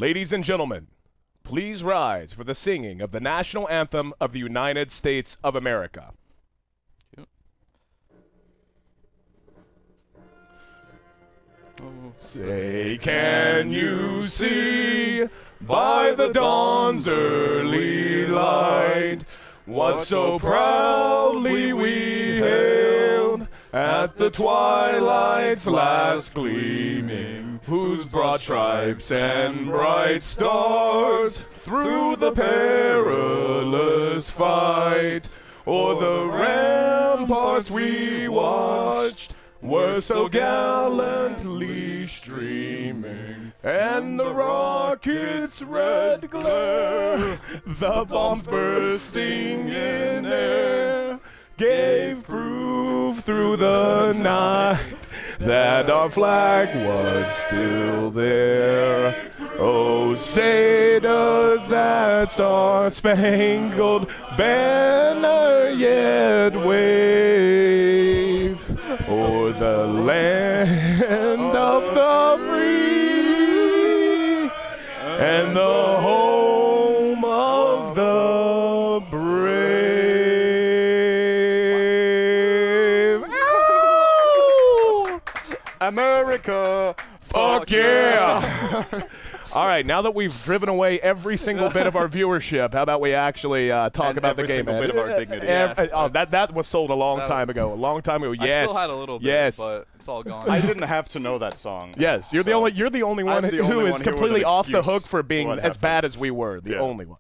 Ladies and gentlemen, please rise for the singing of the national anthem of the United States of America. Say, can you see by the dawn's early light what so proudly we hailed at the twilight's last gleaming, whose broad stripes and bright stars through the perilous fight o'er the ramparts we watched were so gallantly streaming, and the rocket's red glare, the bombs bursting in air, gave proof through the night that our flag was still there. Oh, say does that star-spangled banner yet wave o'er the land of the free and the home of the brave. America! Fuck yeah! All right, now that we've driven away every single bit of our viewership, how about we actually talk about the game? Every single bit of our dignity. Oh, that was sold a long time ago. A long time ago. Yes. I still had a little bit, but it's all gone. I didn't have to know that song. Yes, you're the only one who is completely off the hook for being as bad as we were. The only one.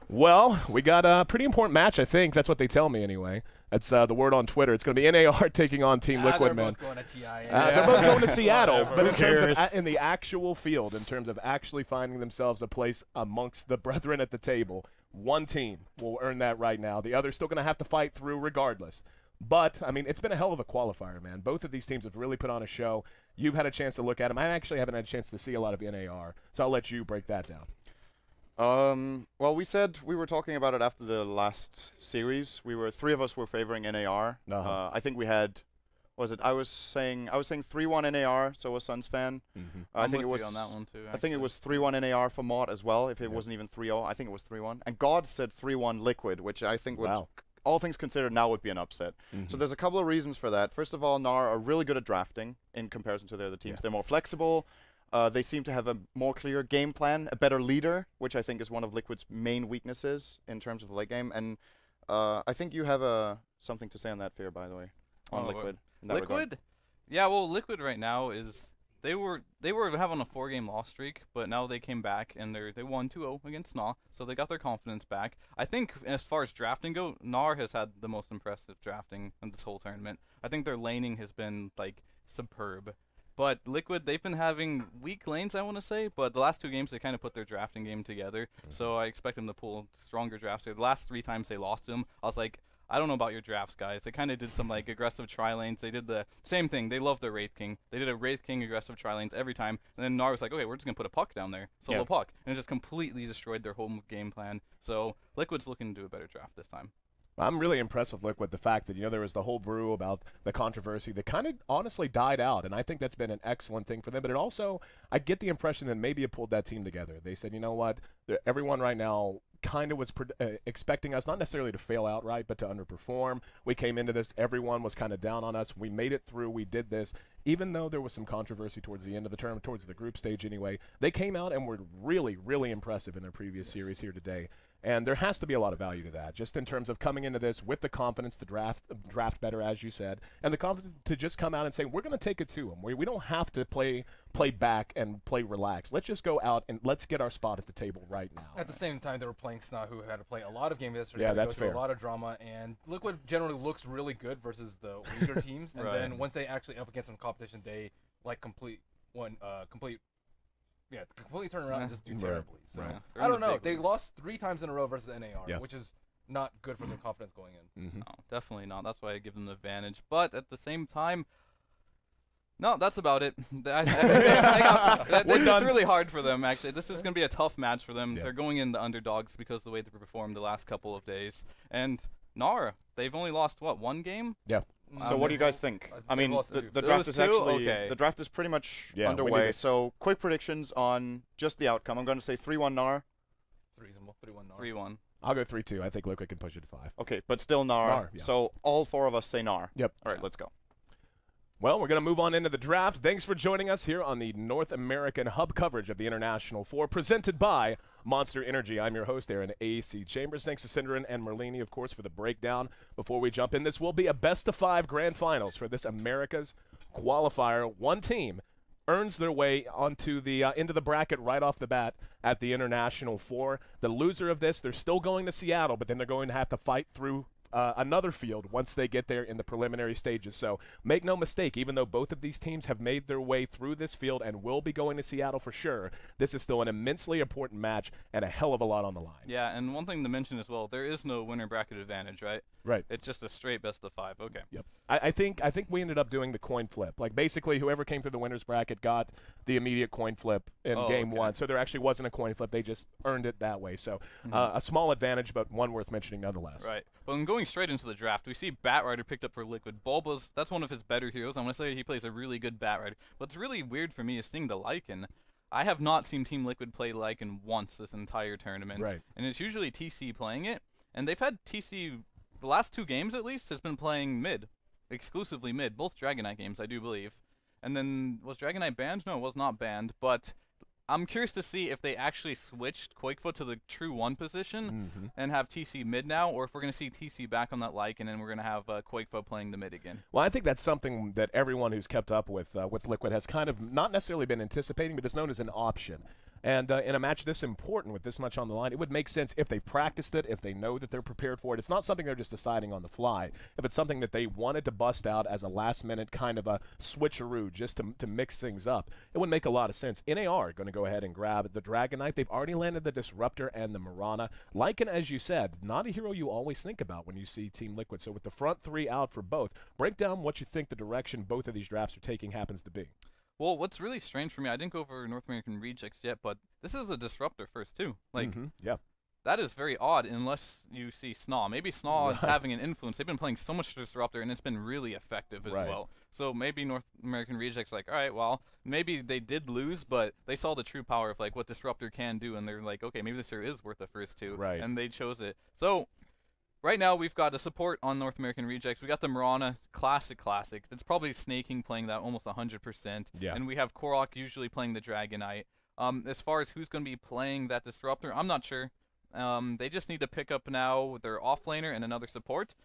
Well, we got a pretty important match, I think. That's what they tell me anyway. That's the word on Twitter. It's going to be NAR taking on Team Liquid, man. They're both going to TI. They're both going to Seattle, but in terms of in the actual field, in terms of actually finding themselves a place amongst the brethren at the table, one team will earn that right now. The other's still going to have to fight through regardless. But, I mean, it's been a hell of a qualifier, man. Both of these teams have really put on a show. You've had a chance to look at them. I actually haven't had a chance to see a lot of NAR, so I'll let you break that down. Well, we said we were talking about it after the last series. Three of us were favoring NAR. I think we had, I was saying 3-1 NAR, so was Suns fan. I think it was on that one too. I think it was 3-1 NAR for Mod as well. If it wasn't even 3-0, I think it was 3-1. And God said 3-1 Liquid, which I think would, all things considered, now would be an upset. So there's a couple of reasons for that. First of all, NAR are really good at drafting in comparison to the other teams. They're more flexible. They seem to have a more clear game plan, a better leader, which I think is one of Liquid's main weaknesses in terms of the late game. And I think you have something to say on that, Fear, by the way, on Liquid. Liquid? Yeah, well, Liquid right now is they were having a 4-game loss streak, but now they came back and they won 2-0 against NAR, so they got their confidence back. I think as far as drafting go, NAR has had the most impressive drafting in this whole tournament. I think their laning has been like superb. But Liquid, they've been having weak lanes, I want to say, but the last 2 games they kind of put their drafting game together, so I expect them to pull stronger drafts. The last 3 times they lost them, I was like, I don't know about your drafts, guys. They kind of did some like aggressive tri-lanes. They did the same thing. They love their Wraith King. They did a Wraith King aggressive tri-lanes every time, and then NAR was like, okay, we're just going to put a puck down there, solo puck, and it just completely destroyed their whole game plan. So Liquid's looking to do a better draft this time. I'm really impressed with Liquid, the fact that, there was the whole brew about the controversy that kind of honestly died out, and I think that's been an excellent thing for them. But it also, I get the impression that maybe it pulled that team together. They said, you know what, everyone right now kind of was expecting us not necessarily to fail outright, but to underperform. We came into this, everyone was kind of down on us. We made it through, we did this. Even though there was some controversy towards the end of the term, towards the group stage anyway, they came out and were really, really impressive in their previous series here today. And there has to be a lot of value to that, just in terms of coming into this with the confidence to draft better, as you said, and the confidence to just come out and say, we're going to take it to them. We don't have to play back and play relaxed. Let's just go out and let's get our spot at the table right now. At the same time, they were playing SNA, who had to play a lot of games yesterday. Yeah, that's fair. A lot of drama, and Liquid generally looks really good versus the weaker teams. And then once they actually up against some competition, they like completely turn around and just do terribly. So I don't know. They lost 3 times in a row versus NAR, which is not good for their confidence going in. No, definitely not. That's why I give them the advantage. But at the same time, no, that's about it. It's really hard for them, actually. This is going to be a tough match for them. They're going in the underdogs because of the way they performed the last couple of days. And NAR, they've only lost, what, 1 game? Yeah. So what do you guys think? I mean, the draft is the draft is pretty much underway. So quick predictions on just the outcome. I'm going to say 3-1 NAR. Reasonable. 3-1 NAR. 3-1. I'll go 3-2. I think Liquid can push it to 5. Okay, but still NAR. Yeah. So all 4 of us say NAR. Yep. All right, let's go. Well, we're going to move on into the draft. Thanks for joining us here on the North American Hub coverage of the International 4, presented by Monster Energy. I'm your host, Aaron A.C. Chambers. Thanks to Cinderin and Merlini, of course, for the breakdown. Before we jump in, this will be a best-of-5 grand finals for this America's qualifier. One team earns their way onto the into the bracket right off the bat at the International 4. The loser of this, they're still going to Seattle, but then they're going to have to fight through another field once they get there in the preliminary stages. So make no mistake, even though both of these teams have made their way through this field and will be going to Seattle for sure, this is still an immensely important match and a hell of a lot on the line. Yeah, and one thing to mention as well, there is no winner bracket advantage, right? Right. It's just a straight best-of-5. Okay. Yep. I think we ended up doing the coin flip. Like, basically, whoever came through the winner's bracket got the immediate coin flip in game one. So there actually wasn't a coin flip. They just earned it that way. So a small advantage, but one worth mentioning nonetheless. Right. But going straight into the draft, we see Batrider picked up for Liquid. Bulba's, that's one of his better heroes. I want to say he plays a really good Batrider. What's really weird for me is seeing the Lycan. I have not seen Team Liquid play Lycan once this entire tournament. Right. And it's usually TC playing it. And they've had TC, the last 2 games at least, has been playing mid. Exclusively mid. Both Dragonite games, I do believe. And then, was Dragonite banned? No, it was not banned. But I'm curious to see if they actually switched Quakefoot to the true 1 position and have TC mid now, or if we're going to see TC back on that Lycan and we're going to have Quakefoot playing the mid again. Well, I think that's something that everyone who's kept up with Liquid has kind of not necessarily been anticipating, but it's known as an option. And in a match this important with this much on the line, it would make sense if they practiced it, if they know that they're prepared for it. It's not something they're just deciding on the fly. If it's something that they wanted to bust out as a last-minute kind of a switcheroo just to mix things up, it would make a lot of sense. NAR are going to go ahead and grab the Dragonite. They've already landed the Disruptor and the Mirana. Lycan, as you said, not a hero you always think about when you see Team Liquid. So with the front 3 out for both, break down what you think the direction both of these drafts are taking happens to be. Well, what's really strange for me, I didn't go over North American Rejects yet, but this is a Disruptor first, too. Like, yeah. That is very odd unless you see Snaw. Maybe Snaw is having an influence. They've been playing so much Disruptor, and it's been really effective as well. So maybe North American Rejects like, all right, well, maybe they did lose, but they saw the true power of, like, what Disruptor can do, and they're like, okay, maybe this here is worth the first 2. Right. And they chose it. So right now, we've got a support on North American Rejects. We got the Mirana, classic. That's probably Snaking playing that almost 100%. Yeah. And we have Korok usually playing the Dragonite. As far as who's going to be playing that Disruptor, I'm not sure. They just need to pick up now their offlaner and another support.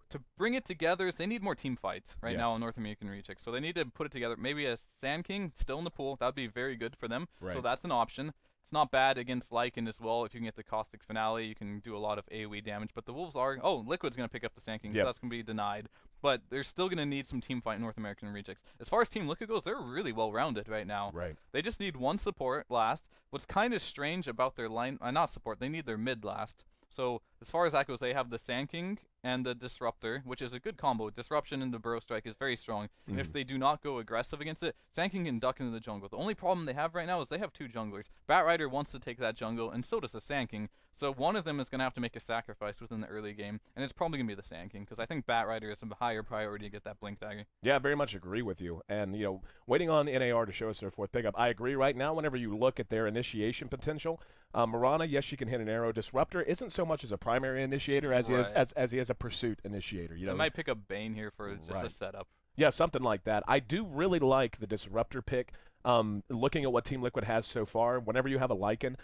To bring it together, they need more team fights right now on North American Rejects. So they need to put it together. Maybe a Sand King still in the pool. That would be very good for them. So that's an option. It's not bad against Lycan as well. If you can get the Caustic Finale, you can do a lot of AoE damage. But the Wolves are... Oh, Liquid's going to pick up the Sand King, so that's going to be denied. But they're still going to need some team fight in North American Rejects. As far as Team Liquid goes, they're really well-rounded right now. They just need one support last. What's kind of strange about their line... not support, they need their mid last. So as far as that goes, they have the Sand King and the Disruptor, which is a good combo. Disruption and the Burrow Strike is very strong. And if they do not go aggressive against it, Sand King can duck into the jungle. The only problem they have right now is they have 2 junglers. Batrider wants to take that jungle, and so does the Sand King. So one of them is going to have to make a sacrifice within the early game, and it's probably going to be the Sand King, because I think Batrider is a higher priority to get that Blink Dagger. Yeah, I very much agree with you. And, you know, waiting on NAR to show us their 4th pickup, I agree right now whenever you look at their initiation potential. Mirana, yes, she can hit an arrow. Disruptor isn't so much as a primary initiator as he is a pursuit initiator. You know, I might pick up Bane here for just a setup. Yeah, something like that. I do really like the Disruptor pick. Looking at what Team Liquid has so far, whenever you have a Lycan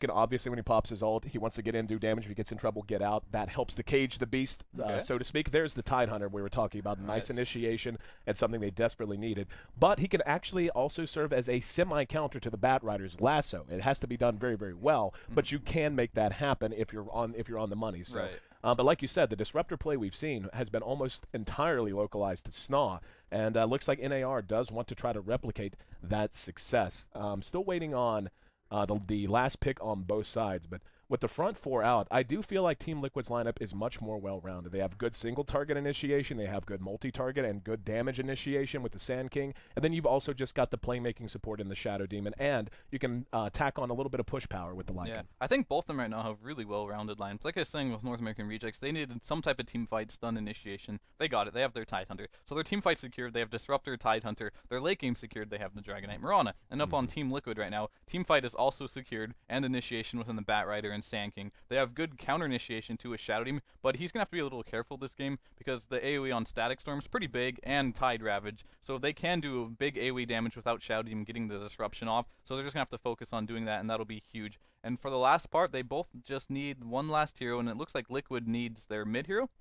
obviously when he pops his ult, he wants to get in, do damage. If he gets in trouble, get out. That helps to cage the beast, so to speak. There's the Tidehunter we were talking about. Nice initiation and something they desperately needed. But he can actually also serve as a semi-counter to the Batrider's lasso. It has to be done very, very well, but you can make that happen if you're on the money. So. But like you said, the Disruptor play we've seen has been almost entirely localized to Snaw, and looks like NAR does want to try to replicate that success. Still waiting on the last pick on both sides, but with the front four out, I do feel like Team Liquid's lineup is much more well-rounded. They have good single-target initiation. They have good multi-target and good damage initiation with the Sand King. And then you've also just got the playmaking support in the Shadow Demon. And you can tack on a little bit of push power with the Lycan. Yeah, I think both of them right now have really well-rounded lineups. Like I was saying with North American Rejects, they needed some type of team fight, stun initiation. They got it. They have their Tidehunter. So their team fight secured. They have Disruptor, Tidehunter. Their late game secured. They have the Dragonite Mirana. And up on Team Liquid right now, team fight is also secured and initiation within the Bat Rider and Sand King. They have good counter initiation to his Shadow Demon, but he's gonna have to be a little careful this game because the AoE on Static Storm is pretty big and Tide Ravage, so they can do big AoE damage without Shadow Demon getting the disruption off. So they're just gonna have to focus on doing that, and that'll be huge. And for the last part, they both just need one last hero, and it looks like Liquid needs their mid hero,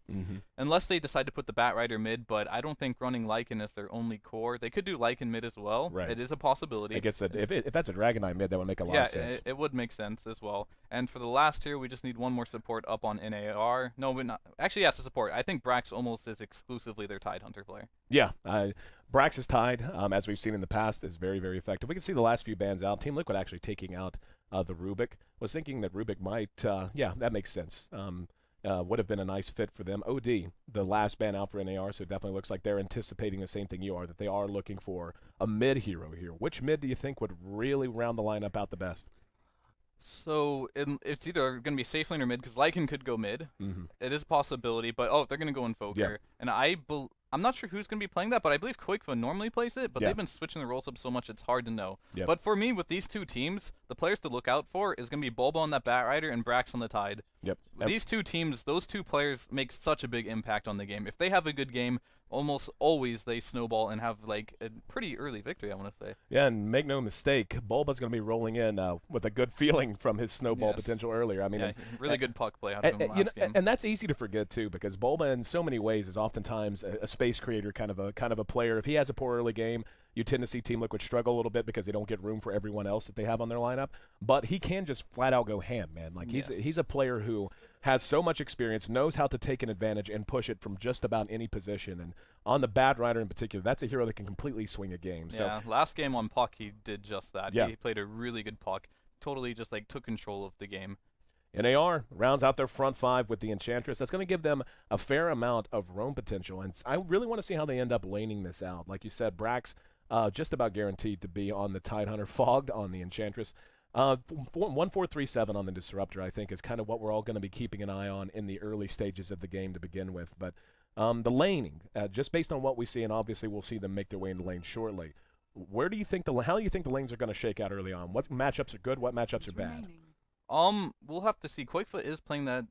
unless they decide to put the Bat Rider mid. But I don't think running Lycan is their only core. They could do Lycan mid as well. Right. It is a possibility. I guess that if that's a Dragonite mid, that would make a lot of sense. It would make sense as well. And for the last tier, we just need one more support up on NAR. No, but not. Actually, yes, a support. I think Brax almost is exclusively their Tidehunter player. Yeah, Brax is Tide, as we've seen in the past, is very, very effective. We can see the last few bans out. Team Liquid actually taking out the Rubik. Was thinking that Rubik might, yeah, that makes sense. Would have been a nice fit for them. OD, the last ban out for NAR, so it definitely looks like they're anticipating the same thing you are, that they are looking for a mid hero here. Which mid do you think would really round the lineup out the best? So it's either going to be safe lane or mid, because Lycan could go mid. It is a possibility, but they're going to go Invoker. And I'm not sure who's going to be playing that, but I believe Quakefa normally plays it, but they've been switching the roles up so much it's hard to know. But for me, with these two teams, the players to look out for is going to be Bulba on that Bat Rider and Brax on the Tide. These two teams, those two players make such a big impact on the game. If they have a good game, almost always they snowball and have like a pretty early victory, I want to say. Yeah, and make no mistake, Bulba's going to be rolling in with a good feeling from his snowball potential earlier. I mean, really good puck play out of him last game. And that's easy to forget too, because Bulba in so many ways is oftentimes a space creator kind of a player. If he has a poor early game, you tend to see Team Liquid struggle a little bit because they don't get room for everyone else that they have on their lineup. But he can just flat out go ham, man. Like he's a player who has so much experience, knows how to take an advantage and push it from just about any position. And on the Bat Rider in particular, that's a hero that can completely swing a game. Yeah, so, last game on puck, he did just that. He played a really good puck, totally just like took control of the game. NAR rounds out their front five with the Enchantress. That's going to give them a fair amount of roam potential. And I really want to see how they end up laning this out. Like you said, Brax just about guaranteed to be on the Tidehunter, Fogged on the Enchantress. 1437 on the Disruptor, I think, is kind of what we're all going to be keeping an eye on in the early stages of the game to begin with. But the laning, just based on what we see, and obviously we'll see them make their way into lane shortly. How do you think the lanes are going to shake out early on? What matchups are good? What matchups are bad? We'll have to see. Quakefoot is playing that.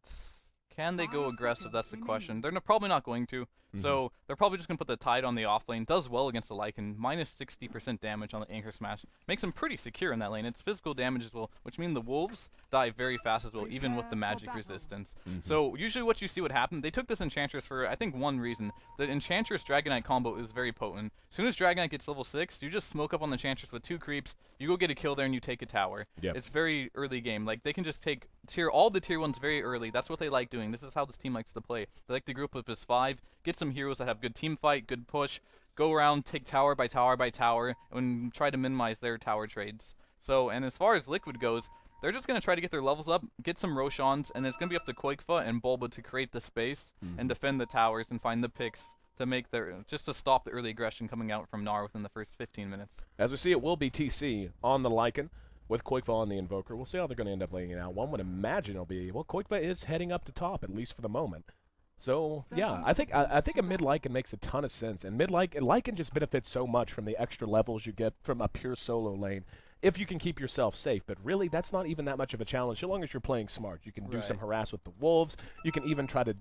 Can they go aggressive? That's the question. They're probably not going to. So they're probably just going to put the Tide on the off lane. Does well against the Lycan. Minus 60% damage on the Anchor Smash. Makes them pretty secure in that lane. It's physical damage as well, which means the Wolves die very fast as well, even with the magic resistance. So usually what you see would happen, they took this Enchantress for, I think, one reason. The Enchantress Dragonite combo is very potent. As soon as Dragonite gets level 6, you just smoke up on the Enchantress with 2 creeps, you go get a kill there and you take a tower. It's very early game. Like, they can just take all the tier 1s very early. That's what they like doing. This is how this team likes to play. They like to group up as 5, get some heroes that have good team fight, good push, go around, take tower by tower by tower, and try to minimize their tower trades. So, and as far as Liquid goes, they're just going to try to get their levels up, get some Roshans, and it's going to be up to Quakefa and Bulba to create the space and defend the towers and find the picks to make just to stop the early aggression coming out from NAR within the first 15 minutes. As we see, it will be TC on the Lycan with Quakefa on the Invoker. We'll see how they're going to end up laying it out. One would imagine it'll be, well, Quakefa is heading up to top, at least for the moment. So, yeah, I think a mid Lycan makes a ton of sense. And mid Lycan just benefits so much from the extra levels you get from a pure solo lane if you can keep yourself safe. But really, that's not even that much of a challenge so long as you're playing smart. You can do some harass with the wolves. You can even try to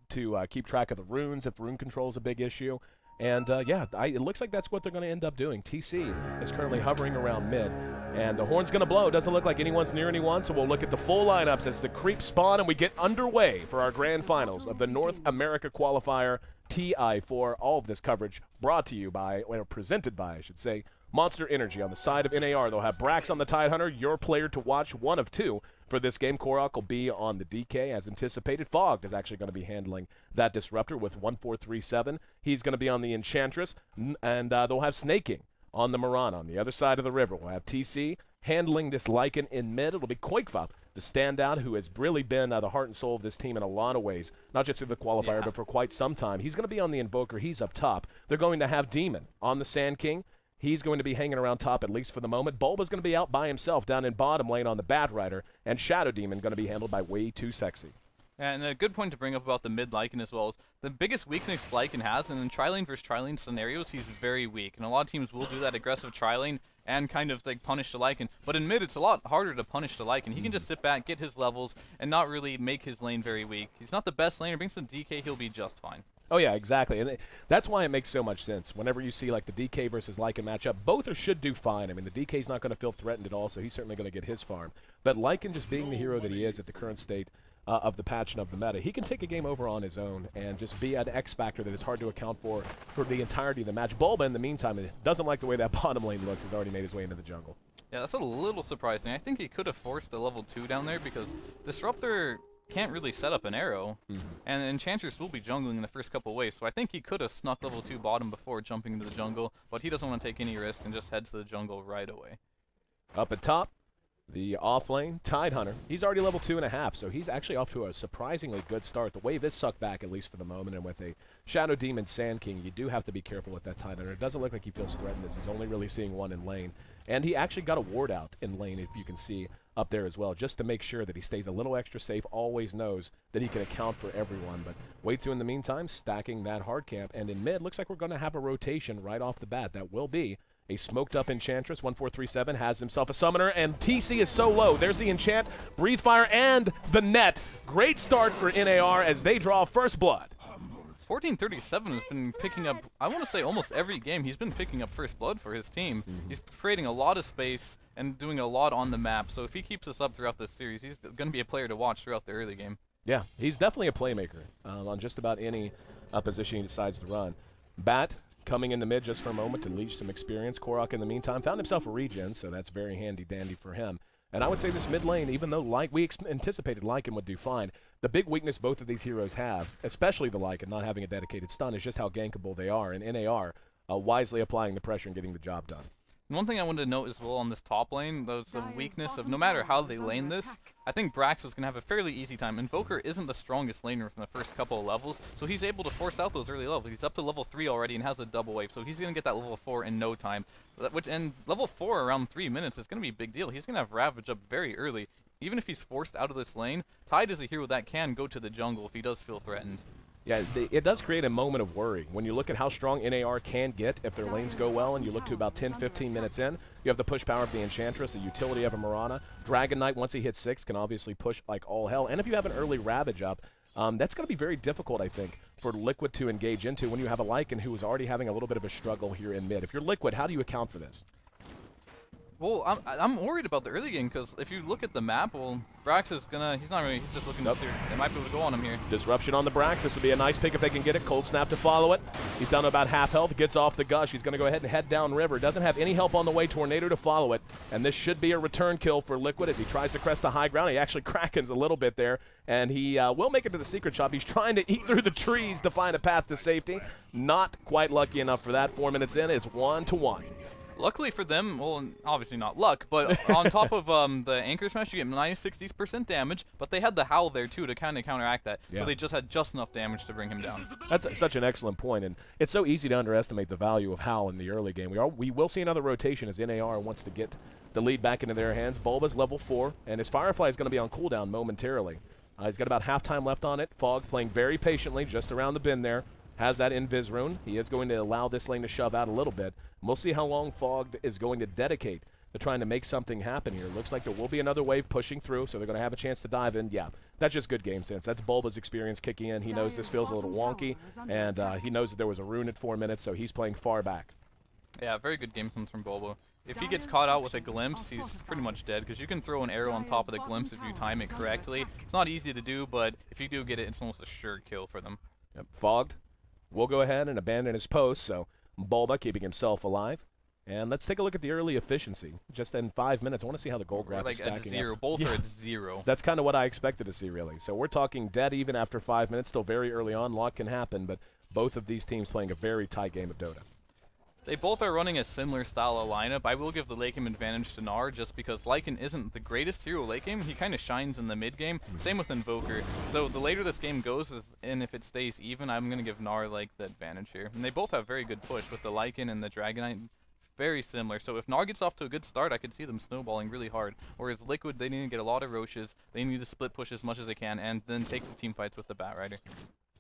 keep track of the runes if rune control is a big issue. And, yeah, it looks like that's what they're going to end up doing. TC is currently hovering around mid, and the horn's going to blow. Doesn't look like anyone's near anyone, so we'll look at the full lineups as the creeps spawn, and we get underway for our grand finals of the North America Qualifier TI4. All of this coverage brought to you by, or presented by, I should say, Monster Energy. On the side of NAR, they'll have Brax on the Tidehunter, your player to watch, one of 2 for this game. Korok will be on the DK as anticipated. Fogged is actually going to be handling that Disruptor with 1437. He's going to be on the Enchantress, and they'll have Snaking on the Mirana. On the other side of the river, we'll have TC handling this Lycan in mid. It'll be Quakefa the standout who has really been the heart and soul of this team in a lot of ways, not just through the qualifier, but for quite some time. He's going to be on the Invoker. He's up top. They're going to have Demon on the Sand King. He's going to be hanging around top, at least for the moment. Bulba's going to be out by himself down in bottom lane on the Bat Rider, and Shadow Demon going to be handled by Way Too Sexy. And a good point to bring up about the mid Lycan as well is the biggest weakness Lycan has, and in tri-lane versus tri-lane scenarios, he's very weak. And a lot of teams will do that aggressive tri-lane and kind of like punish the Lycan. But in mid, it's a lot harder to punish the Lycan. He can just sit back, get his levels, and not really make his lane very weak. He's not the best laner. Brings some DK, he'll be just fine. Oh, yeah, exactly. And that's why it makes so much sense. Whenever you see, like, the DK versus Lycan matchup, both should do fine. I mean, the DK's not going to feel threatened at all, so he's certainly going to get his farm. But Lycan just being the hero that he is at the current state of the patch and of the meta, he can take a game over on his own and just be an X factor that is hard to account for the entirety of the match. Bulba, in the meantime, doesn't like the way that bottom lane looks, has already made his way into the jungle. Yeah, that's a little surprising. I think he could have forced a level 2 down there because Disruptor can't really set up an arrow, and Enchantress will be jungling in the first couple waves, so I think he could have snuck level 2 bottom before jumping into the jungle, but he doesn't want to take any risk and just heads to the jungle right away. Up at top, the off lane, Tidehunter. He's already level 2.5, so he's actually off to a surprisingly good start. The wave is sucked back, at least for the moment, and with a Shadow Demon Sand King, you do have to be careful with that Tidehunter. It doesn't look like he feels threatened, as he's only really seeing one in lane. And he actually got a ward out in lane, if you can see up there as well, just to make sure that he stays a little extra safe, always knows that he can account for everyone. But Way Too, in the meantime, stacking that hard camp. And in mid, looks like we're going to have a rotation right off the bat. That will be a smoked-up Enchantress. 1437 has himself a summoner, and TC is so low. There's the enchant, Breathe Fire, and the net. Great start for NAR as they draw first blood. 1437 has been picking up, I want to say almost every game, he's been picking up first blood for his team. He's creating a lot of space and doing a lot on the map, so if he keeps this up throughout this series, he's going to be a player to watch throughout the early game. Yeah, he's definitely a playmaker on just about any position he decides to run. Bat coming in the mid just for a moment to leech some experience. Korok, in the meantime, found himself a regen, so that's very handy-dandy for him. And I would say this mid lane, even though we anticipated Lycan would do fine, the big weakness both of these heroes have, especially the Lycan not having a dedicated stun, is just how gankable they are, and NAR wisely applying the pressure and getting the job done. One thing I wanted to note as well on this top lane, was the weakness of no matter how they lane this, I think Brax is going to have a fairly easy time. Invoker isn't the strongest laner from the first couple of levels, so he's able to force out those early levels. He's up to level 3 already and has a double wave, so he's going to get that level 4 in no time. And level 4 around 3 minutes is going to be a big deal. He's going to have Ravage up very early. Even if he's forced out of this lane, Tide is a hero that can go to the jungle if he does feel threatened. Yeah, it does create a moment of worry. When you look at how strong NAR can get if their lanes go well, and you look to about 10-15 minutes in, you have the push power of the Enchantress, the utility of a Mirana. Dragon Knight, once he hits 6, can obviously push like all hell. And if you have an early Ravage up, that's going to be very difficult, I think, for Liquid to engage into when you have a Lycan who is already having a little bit of a struggle here in mid. If you're Liquid, how do you account for this? Well, I'm worried about the early game because if you look at the map, well, Brax is he's just looking to steer. They might be able to go on him here. Disruption on the Brax. This would be a nice pick if they can get it. Cold Snap to follow it. He's down to about half health, gets off the gush. He's going to go ahead and head down river. Doesn't have any help on the way. Tornado to follow it. And this should be a return kill for Liquid as he tries to crest the high ground. He actually Krakens a little bit there, and he will make it to the secret shop. He's trying to eat through the trees to find a path to safety. Not quite lucky enough for that. 4 minutes in, it's 1-1. Luckily for them, well, obviously not luck, but on top of the Anchor Smash, you get minus 60% damage, but they had the Howl there, too, to kind of counteract that. Yeah. So they just had just enough damage to bring him down. That's such an excellent point, and it's so easy to underestimate the value of Howl in the early game. We will see another rotation as NAR wants to get the lead back into their hands. Bulba's level 4, and his Firefly is going to be on cooldown momentarily. He's got about half time left on it. Fog playing very patiently just around the bend there. Has that Invis rune. He is going to allow this lane to shove out a little bit. We'll see how long Fog is going to dedicate to trying to make something happen here. Looks like there will be another wave pushing through, so they're going to have a chance to dive in. Yeah, that's just good game sense. That's Bulba's experience kicking in. He knows this feels a little wonky, and he knows that there was a rune at 4 minutes, so he's playing far back. Yeah, very good game sense from Bulba. If he gets caught out with a glimpse, he's pretty much dead, because you can throw an arrow on top of the glimpse if you time it correctly. It's not easy to do, but if you do get it, it's almost a sure kill for them. Yep. Fogged will go ahead and abandon his post, so Bulba keeping himself alive. And let's take a look at the early efficiency. Just in 5 minutes, I want to see how the goal graph is stacking zero. up. Both are at 0. That's kind of what I expected to see, really. So we're talking dead even after 5 minutes. Still very early on. A lot can happen, but both of these teams playing a very tight game of Dota. They both are running a similar style of lineup. I will give the late game advantage to NAR just because Lycan isn't the greatest hero late game. He kind of shines in the mid game. Same with Invoker. So the later this game goes, and if it stays even, I'm going to give NAR like the advantage here. And they both have very good push with the Lycan and the Dragonite. Very similar. So if NAR gets off to a good start, I could see them snowballing really hard. Whereas Liquid, they need to get a lot of Roches. They need to split push as much as they can and then take the team fights with the Batrider.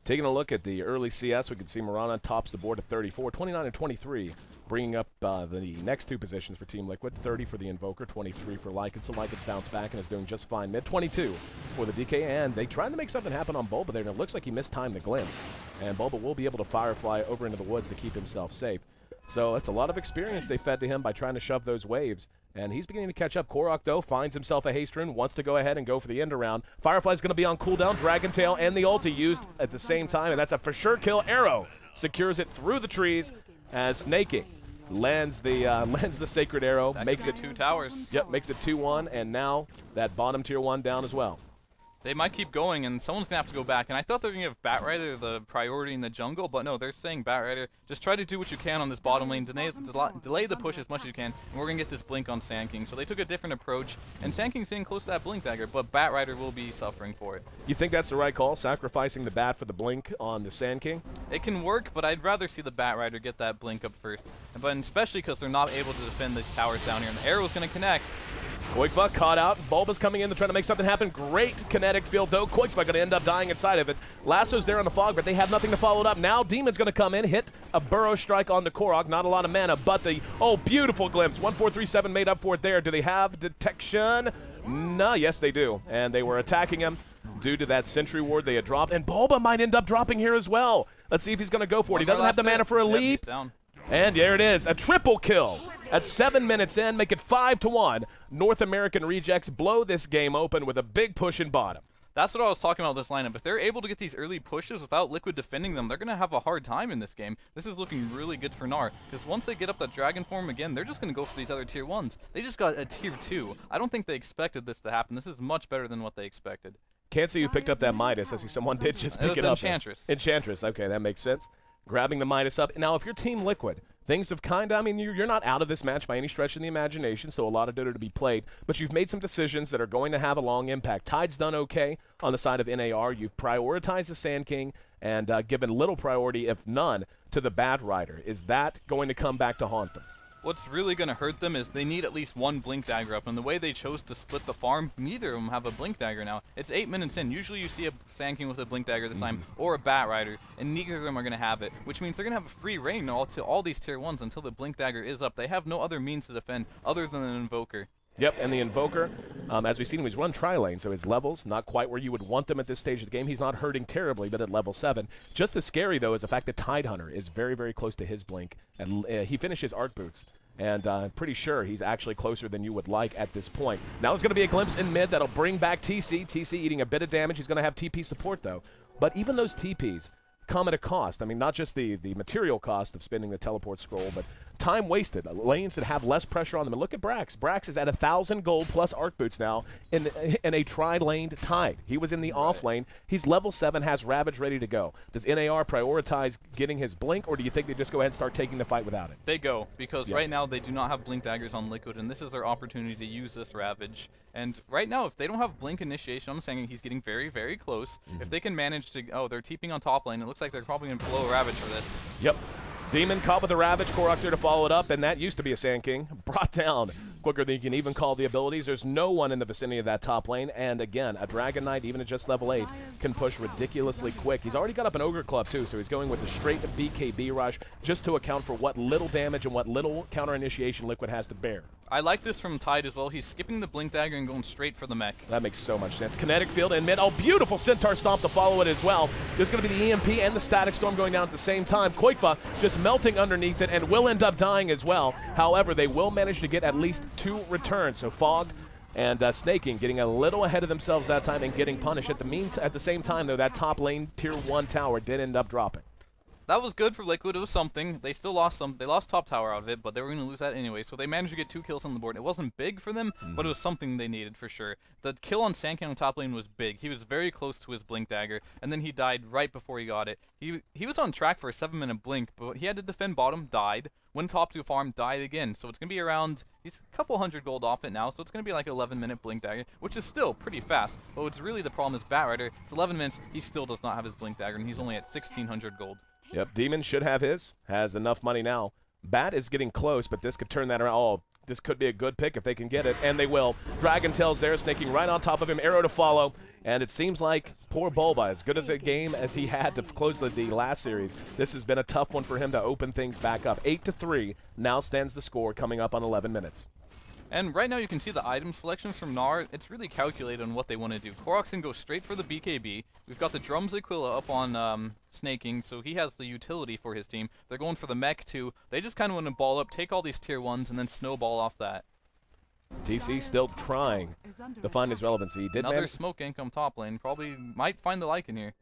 Taking a look at the early CS, we can see Mirana tops the board at 34, 29 and 23, bringing up the next two positions for Team Liquid, 30 for the Invoker, 23 for Lycan. So Lycan's bounced back and is doing just fine. Mid 22 for the DK, and they tried to make something happen on Bulba there, and it looks like he mistimed the glimpse. And Bulba will be able to Firefly over into the woods to keep himself safe. So that's a lot of experience they fed to him by trying to shove those waves. And he's beginning to catch up. Korok, though, finds himself a haste rune, wants to go ahead and go for the end around. Firefly's going to be on cooldown. Dragon Tail and the ulti used at the same time, and that's a for sure kill. Arrow secures it through the trees as Snaking lands the sacred arrow, That makes it 2 towers. Yep, makes it 2-1, and now that bottom tier 1 down as well. They might keep going, and someone's going to have to go back. And I thought they were going to give Batrider the priority in the jungle, but no, they're saying Batrider, just try to do what you can on this bottom lane, delay the push as much as you can, and we're going to get this blink on Sand King. So they took a different approach, and Sand King's getting close to that blink dagger, but Batrider will be suffering for it. You think that's the right call, sacrificing the bat for the blink on the Sand King? It can work, but I'd rather see the Batrider get that blink up first. But especially because they're not able to defend these towers down here, and the arrow's going to connect. Koikva caught out. Bulba's coming in to try to make something happen. Great kinetic field, though. Koikva going to end up dying inside of it. Lasso's there on the fog, but they have nothing to follow it up. Now Demon's going to come in, hit a burrow strike onto Korok. Not a lot of mana, but the, beautiful glimpse. 1-4-3-7 made up for it there. Do they have detection? No, yes, they do. And they were attacking him due to that sentry ward they had dropped. And Bulba might end up dropping here as well. Let's see if he's going to go for it. He doesn't have the mana for a leap. And there it is, a triple kill. At 7 minutes in, make it 5-1. North American Rejects blow this game open with a big push in bottom. That's what I was talking about this lineup. If they're able to get these early pushes without Liquid defending them, they're going to have a hard time in this game. This is looking really good for NAR, because once they get up that Dragon form again, they're just going to go for these other tier 1s. They just got a tier 2. I don't think they expected this to happen. This is much better than what they expected. Can't see who picked up that Midas. I see someone did just pick it up. Enchantress. Enchantress, okay, that makes sense. Grabbing the Midas up. Now, if you're Team Liquid, things have kind of, I mean, you're not out of this match by any stretch of the imagination, so a lot of Dota to be played, but you've made some decisions that are going to have a long impact. Tide's done okay on the side of NAR. You've prioritized the Sand King and given little priority, if none, to the Batrider. Is that going to come back to haunt them? What's really going to hurt them is they need at least one Blink Dagger up, and the way they chose to split the farm, neither of them have a Blink Dagger now. It's 8 minutes in. Usually you see a Sand King with a Blink Dagger this time, or a Batrider, and neither of them are going to have it, which means they're going to have a free reign to all these tier 1s until the Blink Dagger is up. They have no other means to defend other than an Invoker. Yep, and the Invoker, as we've seen, he's run tri-lane, so his levels, not quite where you would want them at this stage of the game. He's not hurting terribly, but at level 7. Just as scary, though, is the fact that Tidehunter is very, very close to his Blink, and he finishes Arc Boots. And I'm pretty sure he's actually closer than you would like at this point. Now it's going to be a glimpse in mid that'll bring back TC. TC eating a bit of damage. He's going to have TP support, though. But even those TPs come at a cost. I mean, not just the material cost of spending the teleport scroll, but time wasted. Lanes that have less pressure on them. And look at Brax. Brax is at 1,000 gold plus Arc Boots now in a tri-laned Tide. He was in the off lane. He's level 7, has Ravage ready to go. Does NAR prioritize getting his Blink, or do you think they just go ahead and start taking the fight without it? They go, because right now they do not have Blink Daggers on Liquid, and this is their opportunity to use this Ravage. And right now, if they don't have Blink initiation, I'm saying he's getting very, very close. If they can manage to, they're TPing on top lane. It looks like they're probably going to blow Ravage for this. Yep. Demon caught with the Ravage. Korok's there to follow it up, and that used to be a Sand King. Brought down quicker than you can even call the abilities. There's no one in the vicinity of that top lane, and again, a Dragon Knight, even at just level 8, can push ridiculously quick. He's already got up an Ogre Club, too, so he's going with a straight BKB rush just to account for what little damage and what little counter-initiation Liquid has to bear. I like this from Tide as well. He's skipping the Blink Dagger and going straight for the mech. That makes so much sense. Kinetic Field in mid. Oh, beautiful Centaur Stomp to follow it as well. There's going to be the EMP and the Static Storm going down at the same time. Koikva just melting underneath it and will end up dying as well. However, they will manage to get at least 2 returns. So Fogged and Snaking getting a little ahead of themselves that time and getting punished. At the same time, though, that top lane tier 1 tower did end up dropping. that was good for Liquid. It was something. They still lost some. They lost top tower out of it, but they were going to lose that anyway. So they managed to get 2 kills on the board. It wasn't big for them, but it was something they needed for sure. The kill on Sankin on top lane was big. He was very close to his blink dagger, and then he died right before he got it. He was on track for a 7-minute blink, but he had to defend bottom, died. Went top to farm, died again. So it's going to be around, he's a couple hundred gold off it now, so it's going to be like 11-minute blink dagger, which is still pretty fast. But what's really the problem is Batrider. It's 11 minutes, he still does not have his blink dagger, and he's only at 1,600 gold. Yep, Demon should have his, has enough money now. Bat is getting close, but this could turn that around. Oh, this could be a good pick if they can get it, and they will. Dragon Tail's there, snaking right on top of him, arrow to follow, and it seems like poor Bulba, as good as a game as he had to close the last series, this has been a tough one for him to open things back up. 8-3 now stands the score coming up on 11 minutes. And right now you can see the item selections from NAR. It's really calculated on what they want to do. Korok's can go straight for the BKB. We've got the Drums Aquila up on snaking, so he has the utility for his team. They're going for the mech too. They just kind of want to ball up, take all these tier 1s, and then snowball off that. TC still trying to find his relevancy. Another smoke income top lane. Probably might find the Lycan here.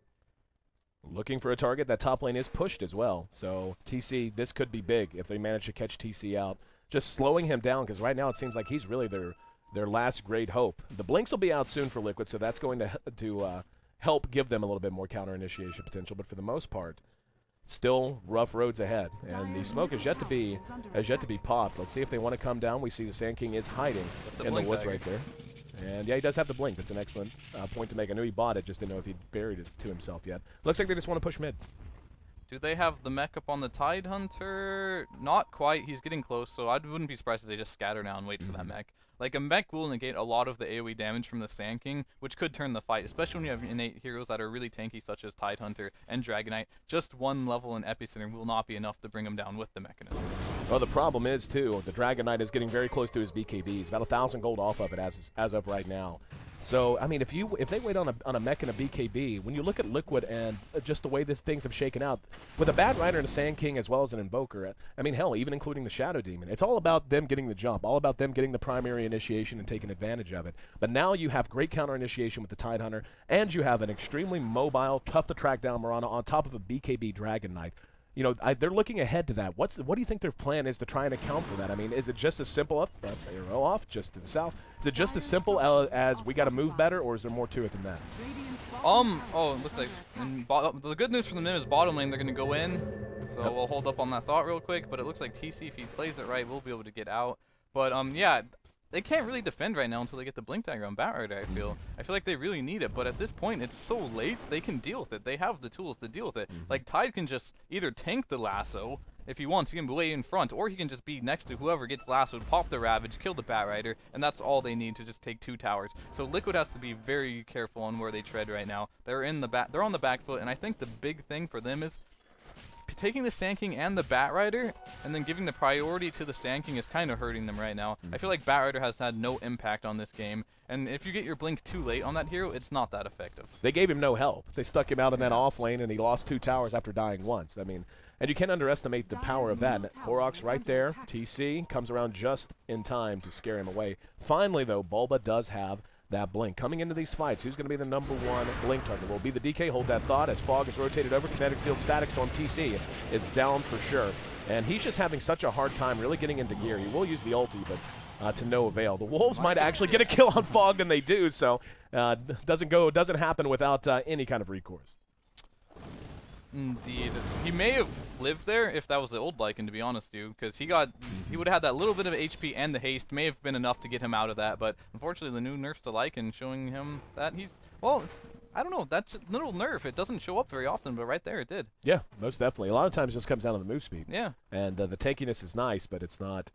Looking for a target. That top lane is pushed as well. So TC, this could be big if they manage to catch TC out. Just slowing him down, because right now it seems like he's really their last great hope. The blinks will be out soon for Liquid, so that's going to help give them a little bit more counter initiation potential. But for the most part, still rough roads ahead, and the smoke is yet to be popped. Let's see if they want to come down. We see the Sand King is hiding in the woods right there, and yeah, he does have the blink. That's an excellent point to make. I knew he bought it, just didn't know if he'd buried it to himself yet. Looks like they just want to push mid. Do they have the mech up on the Tide Hunter? Not quite. He's getting close, so I wouldn't be surprised if they just scatter now and wait for that mech. Like, a mech will negate a lot of the AoE damage from the Sand King, which could turn the fight, especially when you have innate heroes that are really tanky, such as Tide Hunter and Dragonite. Just one level in Epicenter will not be enough to bring him down with the mechanism. Well, the problem is, too, the Dragonite is getting very close to his BKB. He's about 1,000 gold off of it as of right now. So, I mean, if they wait on a mech and a BKB, when you look at Liquid and just the way things have shaken out, with a Batrider and a Sand King as well as an Invoker, I mean, hell, even including the Shadow Demon, it's all about them getting the jump, all about them getting the primary initiation and taking advantage of it. But now you have great counter initiation with the Tide Hunter, and you have an extremely mobile, tough to track down Mirana on top of a BKB Dragon Knight. You know, they're looking ahead to that. What do you think their plan is to try and account for that? I mean, is it just as simple arrow off, just to the south? Is it just as simple as we got to move better, or is there more to it than that? Oh, it looks like the good news for them is bottom lane. They're going to go in, so we'll hold up on that thought real quick. But it looks like TC, if he plays it right, will be able to get out. But yeah. They can't really defend right now until they get the blink dagger on Batrider, I feel like they really need it, but at this point it's so late they can deal with it. They have the tools to deal with it. Like Tide can just either tank the lasso if he wants, he can be way in front, or he can just be next to whoever gets lassoed, pop the Ravage, kill the Batrider, and that's all they need to just take 2 towers. So Liquid has to be very careful on where they tread right now. They're on the back foot, and I think the big thing for them is taking the Sand King and the Batrider and then giving the priority to the Sand King is kind of hurting them right now. I feel like Batrider has had no impact on this game, and if you get your blink too late on that hero, it's not that effective. They gave him no help. They stuck him out in that off lane, and he lost 2 towers after dying once. I mean, and you can't underestimate the power of that. Korok's right there. TC comes around just in time to scare him away. Finally, though, Bulba does have that blink. Coming into these fights, who's going to be the #1 blink target? Will it be the DK? Hold that thought as Fog is rotated over. Kinetic Field Static Storm. TC is down for sure. And he's just having such a hard time really getting into gear. He will use the ulti, but to no avail. The Wolves might actually get a kill on Fog, and they do, so doesn't happen without any kind of recourse. Indeed. He may have lived there if that was the old Lycan, to be honest with you, because he would have had that little bit of HP, and the haste may have been enough to get him out of that, but unfortunately the new nerfs to Lycan showing him that he's, well, I don't know, that's a little nerf. It doesn't show up very often, but right there it did. Yeah, most definitely. A lot of times it just comes down to the move speed. Yeah. And the tankiness is nice, but it's not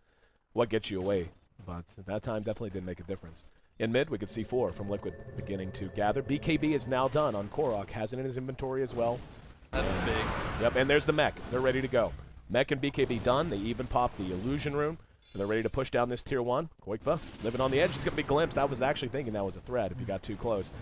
what gets you away. But that time definitely didn't make a difference. In mid, we could see 4 from Liquid beginning to gather. BKB is now done on Korok, has it in his inventory as well. That's big. Yep, and there's the mech. They're ready to go. Mech and BKB done. They even popped the illusion rune. And they're ready to push down this tier 1. Koikva living on the edge. He's going to be glimpsed. I was actually thinking that was a threat if you got too close.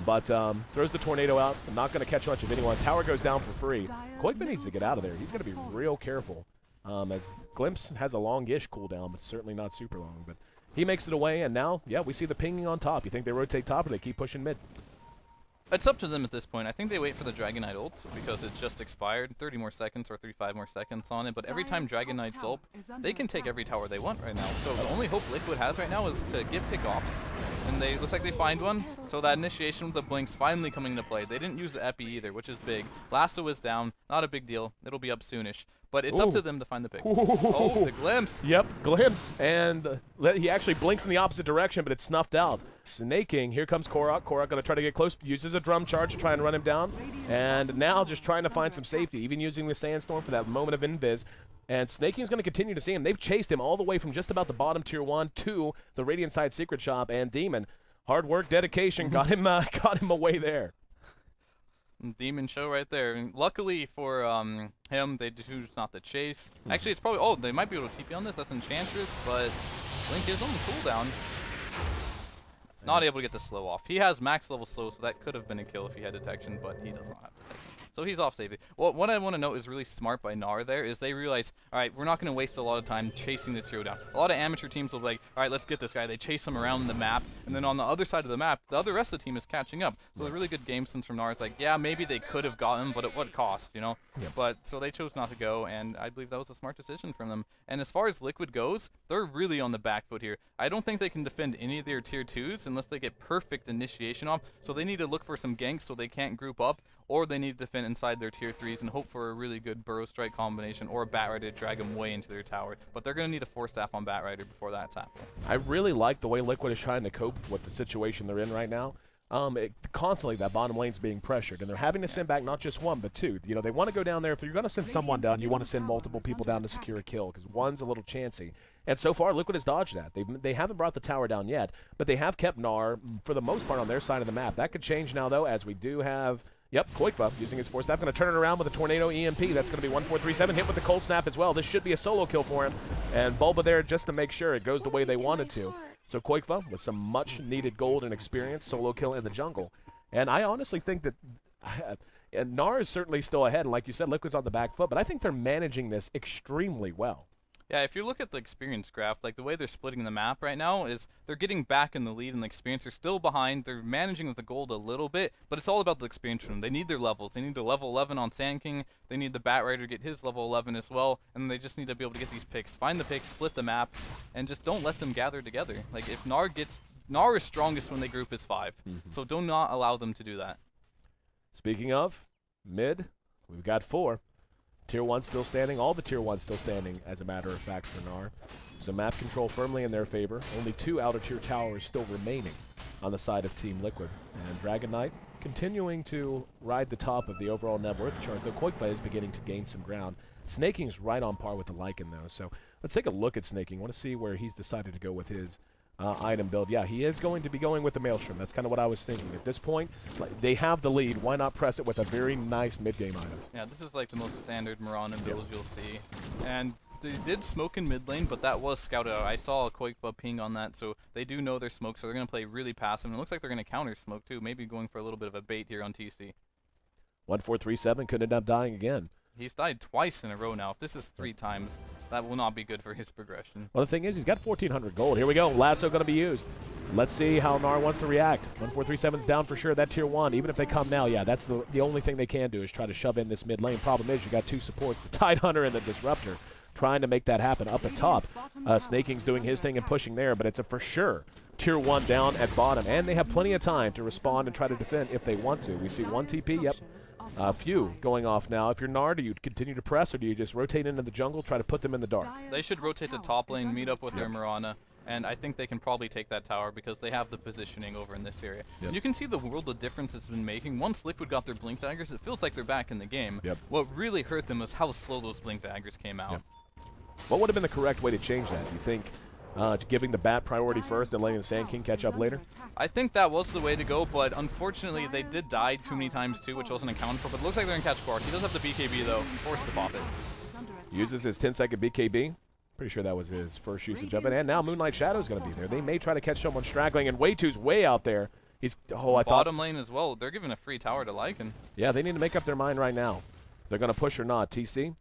But throws the tornado out. Not going to catch much of anyone. Tower goes down for free. Koikva needs to get out of there. He's going to be real careful. As Glimpse has a long-ish cooldown, but certainly not super long. But he makes it away, and now, yeah, we see the pinging on top. You think they rotate top, or they keep pushing mid? It's up to them at this point. I think they wait for the Dragon Knight ult because it just expired. 30 more seconds or 35 more seconds on it. But every time Dragon Knight's ult, they can take every tower they want right now. So the only hope Liquid has right now is to get pick-offs. And they looks like they find one. So that initiation with the Blinks finally coming into play. They didn't use the Epi either, which is big. Lasso is down. Not a big deal. It'll be up soonish. But it's up to them to find the picks. Oh, the glimpse. Yep, glimpse. And he actually blinks in the opposite direction, but it's snuffed out. Snaking. Here comes Korok. Korok going to try to get close. Uses a drum charge to try and run him down. And now just trying to find some safety, even using the Sandstorm for that moment of invis. And Snaking's going to continue to see him. They've chased him all the way from just about the bottom tier 1 to the Radiant Side Secret Shop. And Demon, hard work, dedication, got him away there. Demon show right there. And luckily for him, they choose not to chase. Actually, it's probably... Oh, they might be able to TP on this. That's Enchantress, but Link is on the cooldown. Not able to get the slow off. He has max level slow, so that could have been a kill if he had detection, but he does not have detection. So he's off safety. Well, what I want to note is really smart by NAR there is they realize, all right, we're not going to waste a lot of time chasing this hero down. A lot of amateur teams will be like, all right, let's get this guy. They chase him around the map, and then on the other side of the map, the rest of the team is catching up. So the really good game sense from NAR is like, yeah, maybe they could have gotten him, but at what cost, you know? Yep. But so they chose not to go, and I believe that was a smart decision from them. And as far as Liquid goes, they're really on the back foot here. I don't think they can defend any of their tier 2s unless they get perfect initiation off. So they need to look for some ganks so they can't group up, or they need to defend inside their tier 3s and hope for a really good Burrow Strike combination or a Batrider to drag them way into their tower. But they're going to need a Force Staff on Batrider before that's happening. I really like the way Liquid is trying to cope with the situation they're in right now. Constantly that bottom lane's being pressured, and they're having to send back not just one, but two. You know, they want to go down there. If you're going to send someone down, you want to send multiple people down to secure a kill, because one's a little chancy. And so far, Liquid has dodged that. They haven't brought the tower down yet, but they have kept NAR, for the most part, on their side of the map. That could change now, though, as we do have... Yep, Koikva using his Force Staff, going to turn it around with a Tornado EMP. That's going to be 1437, hit with the Cold Snap as well. This should be a solo kill for him. And Bulba there just to make sure it goes the way they wanted to. So Koikva with some much-needed gold and experience, solo kill in the jungle. And I honestly think that NAR is certainly still ahead. And like you said, Liquid's on the back foot, but I think they're managing this extremely well. Yeah, if you look at the experience graph, like the way they're splitting the map right now is they're getting back in the lead in the experience. They're still behind. They're managing with the gold a little bit, but it's all about the experience from them. They need their levels. They need the level 11 on Sand King. They need the Batrider to get his level 11 as well, and they just need to be able to get these picks. Find the picks, split the map, and just don't let them gather together. Like if NAR is strongest when they group as 5, so do not allow them to do that. Speaking of mid, we've got 4. Tier 1 still standing, all the Tier 1 still standing, as a matter of fact, for NAR. So map control firmly in their favor. Only 2 outer tier towers still remaining on the side of Team Liquid. And Dragon Knight continuing to ride the top of the overall net worth chart, though Koikva is beginning to gain some ground. Snaking's right on par with the Lycan, though. So let's take a look at Snaking. I want to see where he's decided to go with his item build. Yeah, he is going to be going with the Maelstrom. That's kind of what I was thinking. At this point, they have the lead. Why not press it with a very nice mid-game item? Yeah, this is like the most standard Mirana build you'll see. And they did smoke in mid lane, but that was scouted out. I saw a Koikva ping on that, so they do know their smoke, so they're going to play really passive. And it looks like they're going to counter smoke, too, maybe going for a little bit of a bait here on TC. 1437 could end up dying again. He's died twice in a row now. If this is 3 times, that will not be good for his progression. Well, the thing is, he's got 1,400 gold. Here we go. Lasso going to be used. Let's see how NAR wants to react. 1437's down for sure. That tier 1, even if they come now, yeah, that's the only thing they can do is try to shove in this mid lane. Problem is, you got 2 supports, the Tidehunter and the Disruptor, trying to make that happen up at top. Snaking's doing his thing and pushing there, but it's a for sure tier 1 down at bottom, and they have plenty of time to respond and try to defend if they want to. We see 1 TP, yep. A few going off now. If you're NAR, do you continue to press, or do you just rotate into the jungle, try to put them in the dark? They should rotate to top lane, meet up with their Mirana, and I think they can probably take that tower because they have the positioning over in this area. Yep. And you can see the world of difference it's been making. Once Liquid got their Blink Daggers, it feels like they're back in the game. Yep. What really hurt them was how slow those Blink Daggers came out. Yep. What would have been the correct way to change that? Do you think giving the bat priority first and letting the Sand King catch up later? I think that was the way to go, but unfortunately they did die too many times too, which wasn't accounted for. But it looks like they're going to catch Quark. He does have the BKB though, forced to pop it. Uses his 10-second BKB. Pretty sure that was his first usage of it. And now Moonlight Shadow's going to be there. They may try to catch someone straggling, and Way2's way out there. He's bottom lane as well. They're giving a free tower to Lycan. Yeah, they need to make up their mind right now. They're going to push or not. TC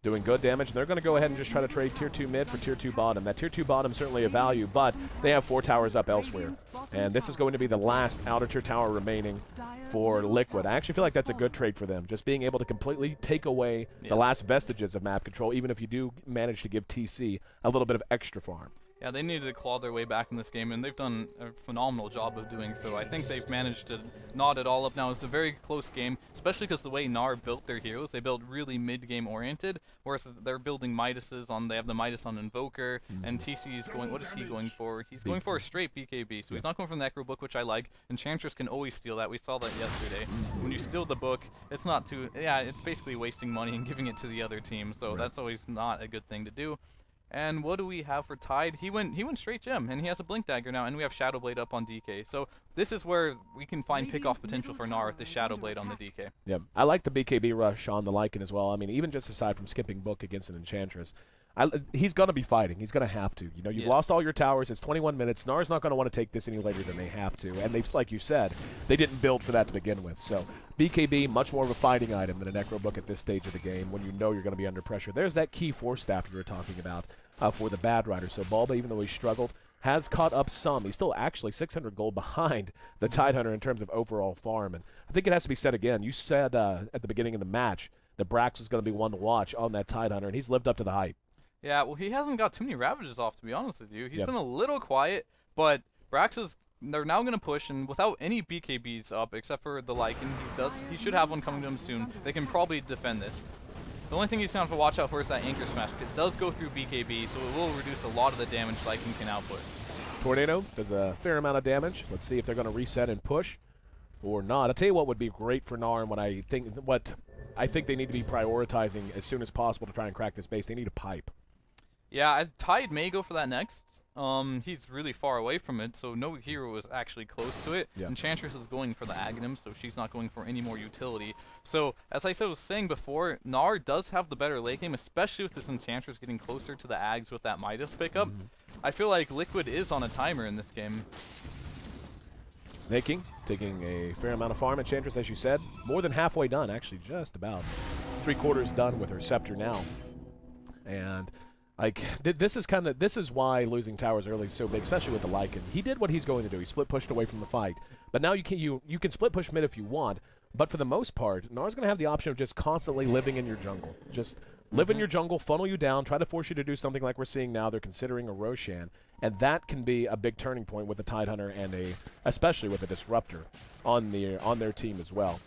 doing good damage, and they're going to go ahead and just try to trade Tier 2 mid for Tier 2 bottom. That Tier 2 bottom certainly a value, but they have 4 towers up elsewhere. And this is going to be the last outer tier tower remaining for Liquid. I actually feel like that's a good trade for them, just being able to completely take away the last vestiges of map control, even if you do manage to give TC a little bit of extra farm. Yeah, they needed to claw their way back in this game, and they've done a phenomenal job of doing so. I think they've managed to knot it all up now. It's a very close game, especially because the way NAR built their heroes, they built really mid-game oriented, whereas they're building Midases on, they have the Midas on Invoker, and TC's going, what is he going for? He's going for a straight BKB, so he's not going for the Necro Book, which I like. Enchantress can always steal that. We saw that yesterday. When you steal the book, it's not too, it's basically wasting money and giving it to the other team, so that's always not a good thing to do. And what do we have for Tide? He went straight gem, and he has a Blink Dagger now, and we have Shadow Blade up on DK. So this is where we can find pick-off potential for NAR with the Shadow Blade on the DK. Yeah, I like the BKB rush on the Lycan as well. I mean, even just aside from skipping Book against an Enchantress, he's going to be fighting. He's going to have to. You know, you've lost all your towers. It's 21 minutes. NAR's not going to want to take this any later than they have to. And they've, like you said, they didn't build for that to begin with. So BKB, much more of a fighting item than a Necro Book at this stage of the game when you know you're going to be under pressure. There's that key Force Staff you were talking about for the Bad Rider. So Bulba, even though he struggled, has caught up some. He's still actually 600 gold behind the Tidehunter in terms of overall farm. And I think it has to be said again. You said at the beginning of the match that Brax was going to be one to watch on that Tidehunter, and he's lived up to the hype. Yeah, well, he hasn't got too many Ravages off, to be honest with you. He's been a little quiet, but Brax is, they're now going to push, and without any BKBs up, except for the Lycan, he should have one coming to him soon. They can probably defend this. The only thing he's going to have to watch out for is that Anchor Smash. It does go through BKB, so it will reduce a lot of the damage Lycan can output. Tornado does a fair amount of damage. Let's see if they're going to reset and push or not. I'll tell you what would be great for NAR, and what I think they need to be prioritizing as soon as possible to try and crack this base. They need a pipe. Yeah, Tide may go for that next. He's really far away from it, so no hero is actually close to it. Yeah. Enchantress is going for the Aghanim, so she's not going for any more utility. So, as I was saying before, NAR does have the better late game, especially with this Enchantress getting closer to the Ags with that Midas pickup. I feel like Liquid is on a timer in this game. Snaking, taking a fair amount of farm. Enchantress, as you said, more than halfway done, actually just about 3/4 done with her Scepter now. And like, this is why losing towers early is so big, especially with the Lycan. He did what he's going to do. He split pushed away from the fight. But now you can split push mid if you want, but for the most part, NAR's going to have the option of just constantly living in your jungle. Just live in your jungle, funnel you down, try to force you to do something like we're seeing now. They're considering a Roshan, and that can be a big turning point with the Tidehunter and especially with a Disruptor on their team as well.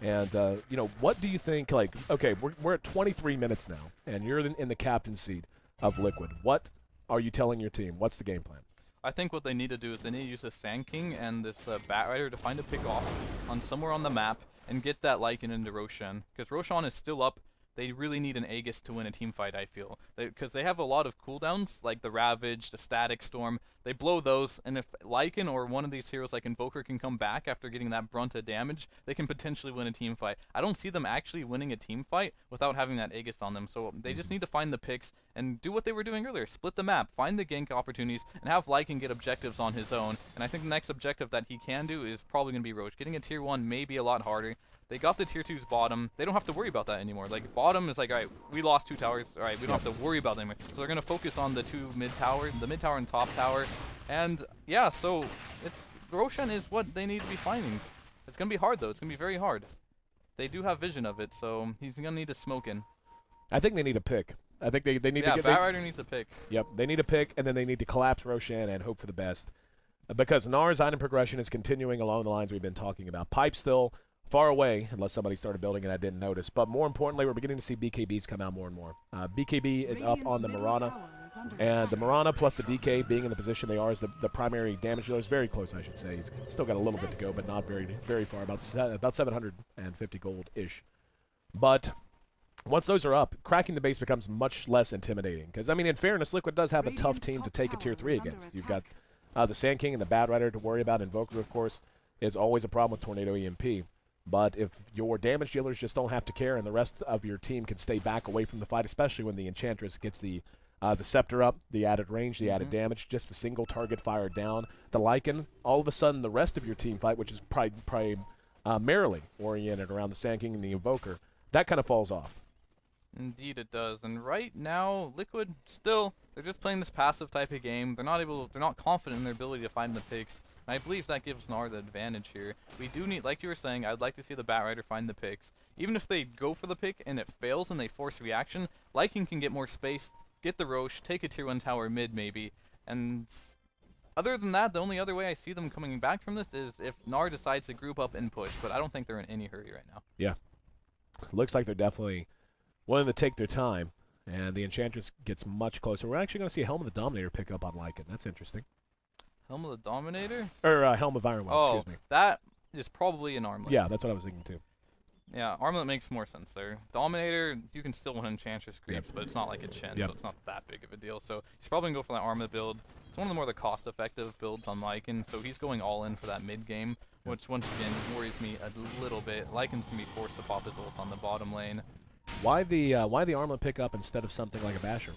And, you know, what do you think, like, okay, we're at 23 minutes now, and you're in the captain's seat of Liquid. What are you telling your team? What's the game plan? I think what they need to do is they need to use the Sand King and this Bat Rider to find a pick off on somewhere on the map and get that Lycan into Roshan. Because Roshan is still up. They really need an Aegis to win a team fight, I feel. Because they have a lot of cooldowns, like the Ravage, the Static Storm. They blow those, and if Lycan or one of these heroes like Invoker can come back after getting that brunt of damage, they can potentially win a team fight. I don't see them actually winning a team fight without having that Aegis on them, so they just need to find the picks and do what they were doing earlier. Split the map, find the gank opportunities, and have Lycan get objectives on his own. And I think the next objective that he can do is probably going to be Roche. Getting a tier 1 may be a lot harder. They got the tier 2's bottom. They don't have to worry about that anymore. Like, bottom is like, all right, we lost 2 towers. All right, we don't have to worry about them anymore. So they're going to focus on the 2 mid tower, the mid tower and top tower. And yeah, so Roshan is what they need to be finding. It's going to be hard, though. It's going to be very hard. They do have vision of it, so he's going to need to smoke in. I think they need a pick. I think they need to get... Yeah, Bat Rider needs a pick. Yep, they need a pick, and then they need to collapse Roshan and hope for the best. Because NAR's item progression is continuing along the lines we've been talking about. Pipe still far away, unless somebody started building and I didn't notice. But more importantly, we're beginning to see BKBs come out more and more. BKB is up on the Mirana, and the Mirana plus the DK being in the position they are as the primary damage dealer is very close, I should say. He's still got a little bit to go, but not very far, about 750 gold-ish. But once those are up, cracking the base becomes much less intimidating. Because, I mean, in fairness, Liquid does have a tough team to take a tier 3 against. You've got the Sand King and the Bad Rider to worry about. Invoker, of course, is always a problem with Tornado EMP. But if your damage dealers just don't have to care and the rest of your team can stay back away from the fight, especially when the Enchantress gets the Scepter up, the added range, the added damage, just a single target fired down, the Lycan, all of a sudden the rest of your team fight, which is primarily oriented around the Sand King and the Invoker, that kind of falls off. Indeed it does. And right now, Liquid still, they're just playing this passive type of game. They're not confident in their ability to find the picks. And I believe that gives NAR the advantage here. We do need, like you were saying, I'd like to see the Batrider find the picks. Even if they go for the pick and it fails and they force reaction, Lycan can get more space, get the Roche, take a tier 1 tower mid maybe. And other than that, the only other way I see them coming back from this is if NAR decides to group up and push. But I don't think they're in any hurry right now. Yeah. Looks like they're definitely willing to take their time. And the Enchantress gets much closer. We're actually going to see Helm of the Dominator pick up on Lycan. That's interesting. Helm of the Dominator? Or Helm of Ironwood, excuse me. That is probably an Armlet. Yeah, that's what I was thinking too. Yeah, Armlet makes more sense there. Dominator, you can still win Enchantress creeps, but it's not like a Chen, so it's not that big of a deal. So he's probably going to go for that Armlet build. It's one of the more cost-effective builds on Lycan, so he's going all in for that mid-game, which once again worries me a little bit. Lycan's going to be forced to pop his ult on the bottom lane. Why the Armlet pick up instead of something like a Basher?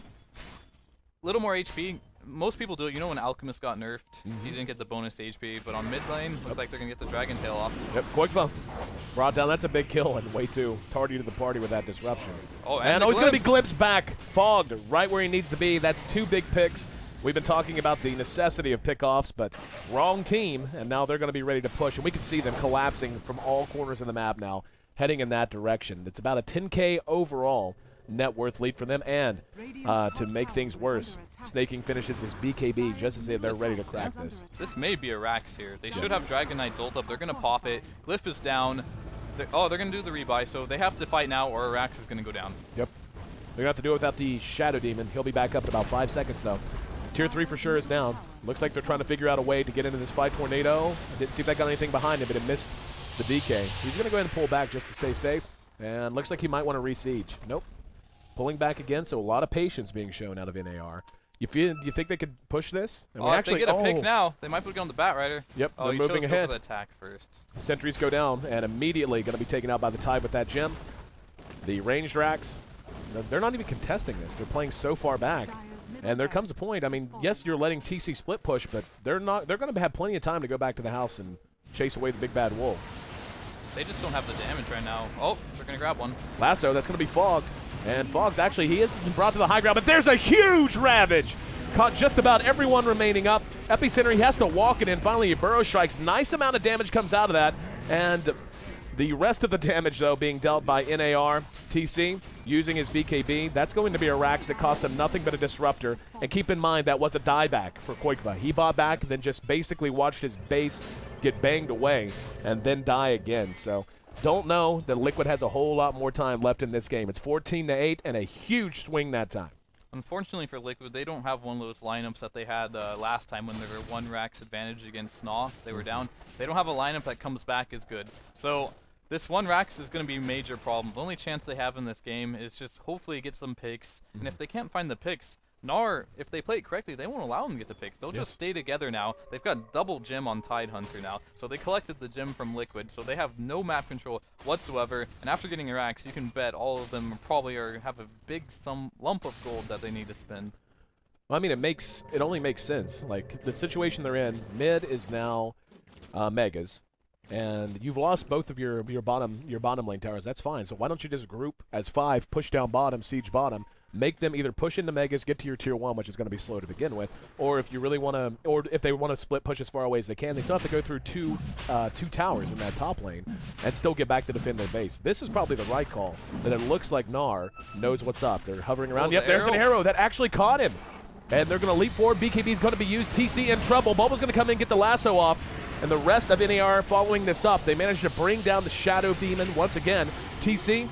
Little more HP. Most people do it. You know when Alchemist got nerfed, he didn't get the bonus HP, but on mid lane, looks like they're going to get the Dragon Tail off. Yep, Quigva brought down. That's a big kill and way too tardy to the party with that disruption. Oh, and he's going to be glimpsed back, fogged right where he needs to be. That's 2 big picks. We've been talking about the necessity of pickoffs, but wrong team, and now they're going to be ready to push, and we can see them collapsing from all corners of the map now, heading in that direction. It's about a 10K overall net worth lead for them, and to make things worse, Snaking finishes his BKB just as if they're ready to crack this. This may be a Rax here. They should have Dragon Knight's ult up. They're going to pop it. Glyph is down. They're going to do the rebuy, so they have to fight now or Rax is going to go down. Yep. They're going to have to do it without the Shadow Demon. He'll be back up in about 5 seconds, though. Tier 3 for sure is down. Looks like they're trying to figure out a way to get into this fight. Tornado. I didn't see if that got anything behind him, but it missed the DK. He's going to go ahead and pull back just to stay safe, and looks like he might want to re-siege. Nope. Pulling back again, so a lot of patience being shown out of NAR. You think they could push this? And if they get a pick now, they might put it on the Batrider. Yep, they're moving ahead. Go for the attack first. Sentries go down, and immediately going to be taken out by the Tide with that gem. The ranged racks, they're not even contesting this. They're playing so far back. And there comes a point, I mean, yes, you're letting TC split push, but they're going to have plenty of time to go back to the house and chase away the big bad wolf. They just don't have the damage right now. Oh, they're going to grab one. Lasso, that's going to be fogged. And Fogg's actually, he is brought to the high ground, but there's a huge Ravage. Caught just about everyone remaining up. Epicenter, he has to walk it in. Finally, he burrow strikes. Nice amount of damage comes out of that. And the rest of the damage, though, being dealt by NAR. TC using his BKB. That's going to be a Rax that cost him nothing but a disruptor. And keep in mind, that was a dieback for Quigva. He bought back, then just basically watched his base get banged away and then die again. So don't know that Liquid has a whole lot more time left in this game. It's 14-8 and a huge swing that time. Unfortunately for Liquid, they don't have one of those lineups that they had last time when they were 1 Rax advantage against NAR. They were down. They don't have a lineup that comes back as good. So this 1 Rax is going to be a major problem. The only chance they have in this game is just hopefully get some picks. And if they can't find the picks, NAR, if they play it correctly, they won't allow them to get the picks. They'll just stay together now. They've got double gem on Tidehunter now. So they collected the gem from Liquid, so they have no map control whatsoever. And after getting a Rax, you can bet all of them probably have a big lump of gold that they need to spend. Well, I mean, it only makes sense. Like, the situation they're in, mid is now Megas. And you've lost both of your bottom lane towers. That's fine. So why don't you just group as 5, push down bottom, siege bottom, make them either push into Megas, get to your tier 1, which is going to be slow to begin with, or if you really want to, or if they want to split push as far away as they can, they still have to go through two towers in that top lane and still get back to defend their base. This is probably the right call, but it looks like NAR knows what's up. They're hovering around. Yep, there's an arrow that actually caught him. And they're going to leap forward. BKB is going to be used. TC in trouble. Bubble's going to come in and get the lasso off. And the rest of NAR following this up. They managed to bring down the Shadow Demon once again. TC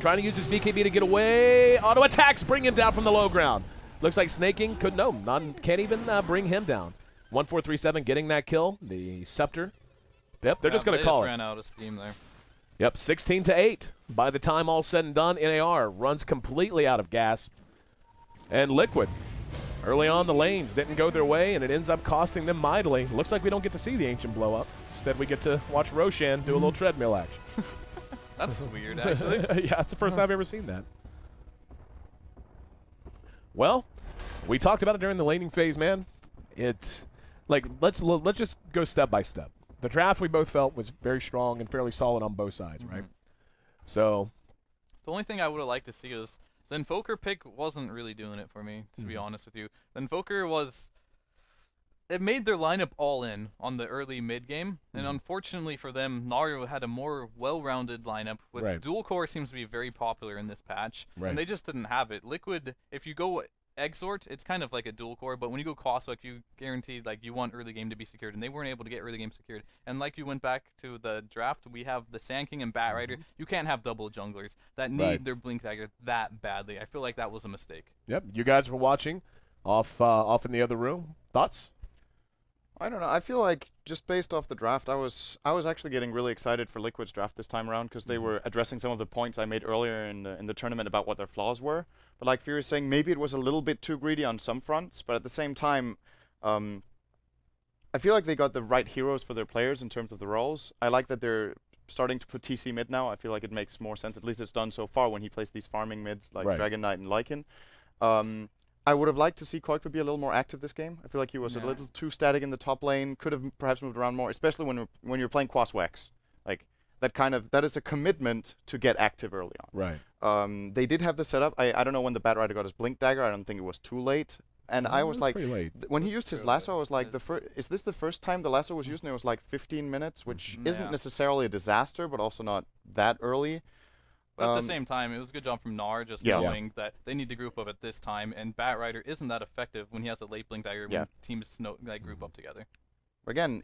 trying to use his BKB to get away. Auto attacks, bring him down from the low ground. Looks like Snaking can't even bring him down. 1437 getting that kill. The Scepter. Yep, they're just going to call it. Ran out of steam there. Yep, 16-8. By the time all's said and done, NAR runs completely out of gas. And Liquid, early on, the lanes didn't go their way, and it ends up costing them mightily. Looks like we don't get to see the Ancient blow up. Instead, we get to watch Roshan do a little treadmill action. That's weird, actually. Yeah, it's the first time I've ever seen that. Well, we talked about it during the laning phase, man. It's like, let's just go step by step. The draft we both felt was very strong and fairly solid on both sides, right? So The only thing I would have liked to see is the Invoker pick wasn't really doing it for me, to be honest with you. The Invoker was... It made their lineup all in on the early mid game, and unfortunately for them, NAR had a more well-rounded lineup. With dual core seems to be very popular in this patch, and they just didn't have it. Liquid, if you go Exort, it's kind of like a dual core, but when you go Crosswalk, you guaranteed like you want early game to be secured, and they weren't able to get early game secured. And like you went back to the draft, we have the Sand King and Batrider. You can't have double junglers that need their Blink Dagger that badly. I feel like that was a mistake. Yep, you guys were watching off in the other room. Thoughts? I don't know. I feel like just based off the draft, I was actually getting really excited for Liquid's draft this time around because they were addressing some of the points I made earlier in the tournament about what their flaws were. But like Fury is saying, maybe it was a little bit too greedy on some fronts. But at the same time, I feel like they got the right heroes for their players in terms of the roles. I like that they're starting to put TC mid now. I feel like it makes more sense. At least it's done so far when he plays these farming mids like Dragon Knight and Lycan. I would have liked to see Koikva be a little more active this game. I feel like he was a little too static in the top lane. Could have perhaps moved around more, especially when you're playing Quaswex. Like that is a commitment to get active early on. Right. They did have the setup. I don't know when the Batrider got his Blink Dagger. I don't think it was too late. And I was like, when he used his lasso, I was like, is this the first time the lasso was used? And it was like 15 minutes, which isn't necessarily a disaster, but also not that early. But at the same time, it was a good job from NAR just knowing that they need to group up at this time, and Batrider isn't that effective when he has a late Blink Dagger when teams group up together. Again,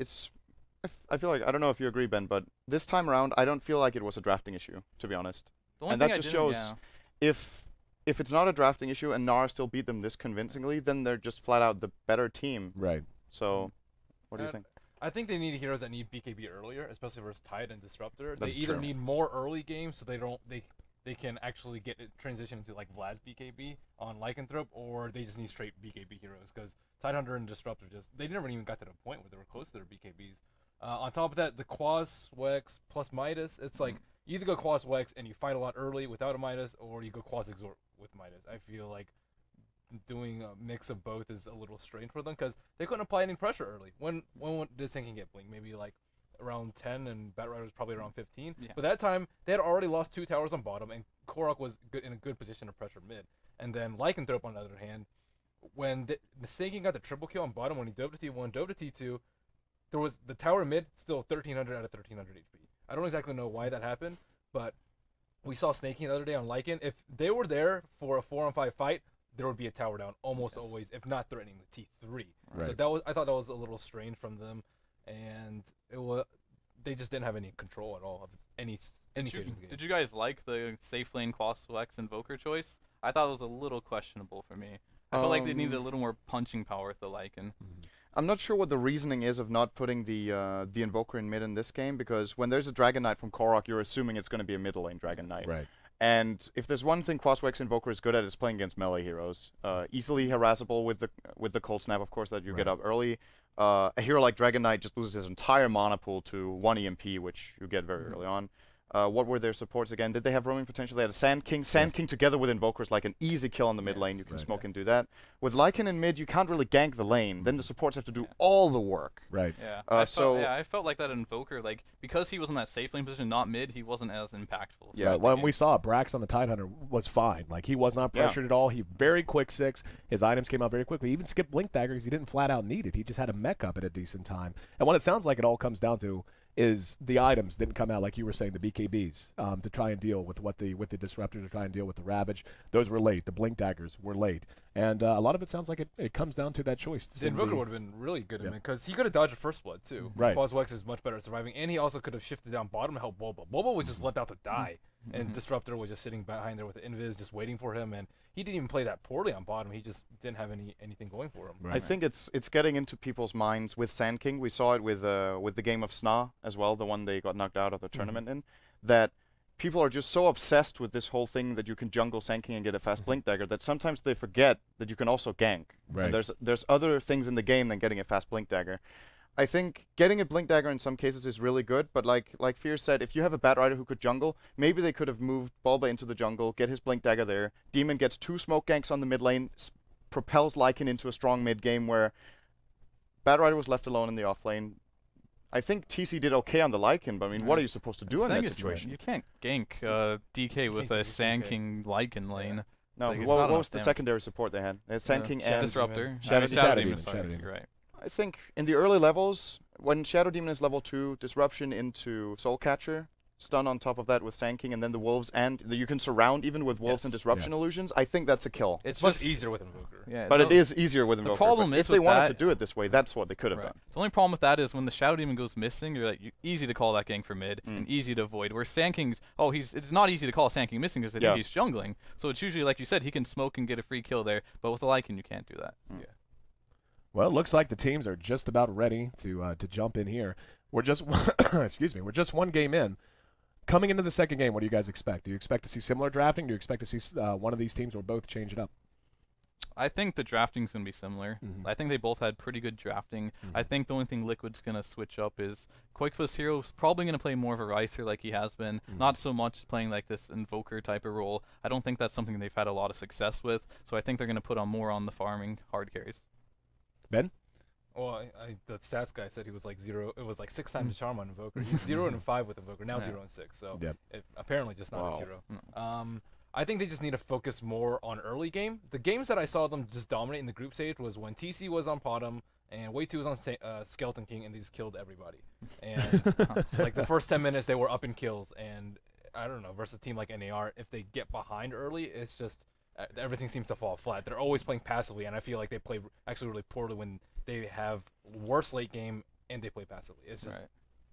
I feel like, I don't know if you agree, Ben, but this time around, I don't feel like it was a drafting issue, to be honest. And that just shows if it's not a drafting issue and NAR still beat them this convincingly, then they're just flat out the better team. Right. So, what do you think? I think they need heroes that need BKB earlier, especially versus Tide and Disruptor. That's they either need more early games so they can actually get it transition into like Vlad's BKB on Lycanthrope, or they just need straight BKB heroes because Tidehunter and Disruptor they never even got to the point where they were close to their BKBs. On top of that, the Quaswex plus Midas, it's like you either go Quaswex and you fight a lot early without a Midas, or you go Quas Exort with Midas. I feel like doing a mix of both is a little strange for them because they couldn't apply any pressure early. When did Sand King get Blink? Maybe like around 10, and Batrider was probably around 15. Yeah. But that time, they had already lost 2 towers on bottom, and Korok was in a good position to pressure mid. And then Lycanthrope, on the other hand, when the Sand King got the triple kill on bottom, when he dove to T1, dove to T2, there was the tower mid still 1300 out of 1300 HP. I don't exactly know why that happened, but we saw Snaking the other day on Lycan. If they were there for a 4-on-5 fight, there would be a tower down almost always, if not threatening the T3. Right. So I thought that was a little strange from them, and they just didn't have any control at all of any stage of the game. Did you guys like the safe lane Quaswex Invoker choice? I thought it was a little questionable for me. I felt like they needed a little more punching power with the Lycan. I'm not sure what the reasoning is of not putting the Invoker in mid in this game, because when there's a Dragon Knight from Korok, you're assuming it's going to be a middle lane Dragon Knight. Right. And if there's one thing Quaswex Invoker is good at, it's playing against melee heroes. Easily harassable with the Cold Snap, of course, that you get up early. A hero like Dragon Knight just loses his entire mana pool to 1 EMP, which you get very early on. What were their supports again? Did they have roaming potential? They had a Sand King. Sand King together with Invokers, like an easy kill on the mid lane. You can smoke and do that. With Lycan in mid, you can't really gank the lane. Then the supports have to do all the work. Right. Yeah. I felt like that Invoker, like, because he was in that safe lane position, not mid, he wasn't as impactful. Yeah. When we saw Brax on the Tidehunter was fine. Like, he was not pressured at all. He very quick 6. His items came out very quickly. He even skipped Blink Dagger because he didn't flat out need it. He just had a mech up at a decent time. And what it sounds like it all comes down to is the items didn't come out, like you were saying, the BKBs, to try and deal with the Disruptor, to try and deal with the Ravage. Those were late. The Blink Daggers were late. And a lot of it sounds like it comes down to that choice. The Invoker would have been really good in it, because he could have dodged a First Blood, too. Right. Quaswex is much better at surviving, and he also could have shifted down bottom to help Boba. Boba was just left out to die, and Disruptor was just sitting behind there with the Invis, just waiting for him, and he didn't even play that poorly on bottom. He just didn't have anything going for him. Right. I think it's getting into people's minds with Sand King. We saw it with the game of Sna as well, the one they got knocked out of the tournament in, that people are just so obsessed with this whole thing that you can jungle Sand King and get a fast Blink Dagger that sometimes they forget that you can also gank. Right. And there's other things in the game than getting a fast Blink Dagger. I think getting a Blink Dagger in some cases is really good, but like Fear said, if you have a Batrider who could jungle, maybe they could have moved Bulba into the jungle, get his Blink Dagger there. Demon gets 2 smoke ganks on the mid lane, propels Lycan into a strong mid game where Batrider was left alone in the off lane. I think TC did okay on the Lycan, but I mean, what are you supposed to do in that situation? You can't gank DK with a Sand King Lycan lane. No, Like, what was the secondary support they had? They had Sand King and Disruptor. Shadow Demon. Shadow Demon. You're right. I think in the early levels, when Shadow Demon is level 2, Disruption into Soul Catcher, stun on top of that with Sand King, and then the Wolves, and you can surround even with Wolves and Disruption illusions, I think that's a kill. It's much easier with Invoker. Yeah, But it is easier with Invoker. problem is if they with wanted that- to do it this way, that's what they could have Right. done. The only problem with that is when the Shadow Demon goes missing, you're like easy to call that gank for mid and easy to avoid. Where Sand King's it's not easy to call Sand King missing because they think he's jungling. So it's usually like you said, he can smoke and get a free kill there. But with the Lycan, you can't do that. Yeah. Well, it looks like the teams are just about ready to jump in here. We're just excuse me. We're just one game in. Coming into the second game, what do you guys expect? Do you expect to see similar drafting? Do you expect to see one of these teams or both change it up? I think the drafting's going to be similar. I think they both had pretty good drafting. I think the only thing Liquid's going to switch up is Quakefoot's Hero's probably going to play more of a Ricer like he has been, not so much playing like this Invoker type of role. I don't think that's something they've had a lot of success with, so I think they're going to put on more on the farming hard carries. Ben? Well, the stats guy said he was like 0. It was like 6 times the charm on Invoker. He's 0 and 5 with Invoker. Now 0 and 6. So it apparently just not a 0. I think they just need to focus more on early game. The games that I saw them just dominate in the group stage was when TC was on Potom and Way 2 was on Skeleton King, and they just killed everybody. And like the first 10 minutes, they were up in kills. And I don't know, versus a team like NAR, if they get behind early, it's just everything seems to fall flat. They're always playing passively, and I feel like they play actually really poorly when they have worse late game and they play passively. It's just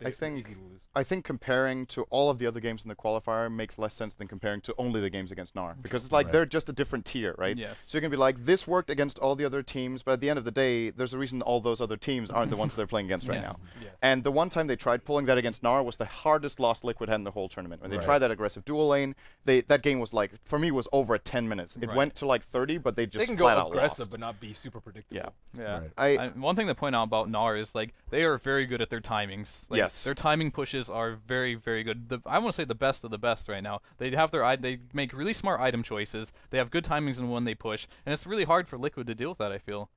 easy to lose. I think comparing to all of the other games in the qualifier makes less sense than comparing to only the games against NAR, because it's like they're just a different tier, right? Yes. So you can be like, this worked against all the other teams, but at the end of the day, there's a reason all those other teams aren't the ones they're playing against right now. Yes. And the one time they tried pulling that against NAR was the hardest loss Liquid had in the whole tournament. When they tried that aggressive dual lane, that game was like, for me, was over at 10 minutes. It went to like 30, but they just can flat go out aggressive, lost. but not be super predictable. Yeah. One thing to point out about NAR is like they are very good at their timings. Like, their timing pushes are very, very good. I want to say the best of the best right now. They have they make really smart item choices. They have good timings in when they push, and it's really hard for Liquid to deal with that, I feel.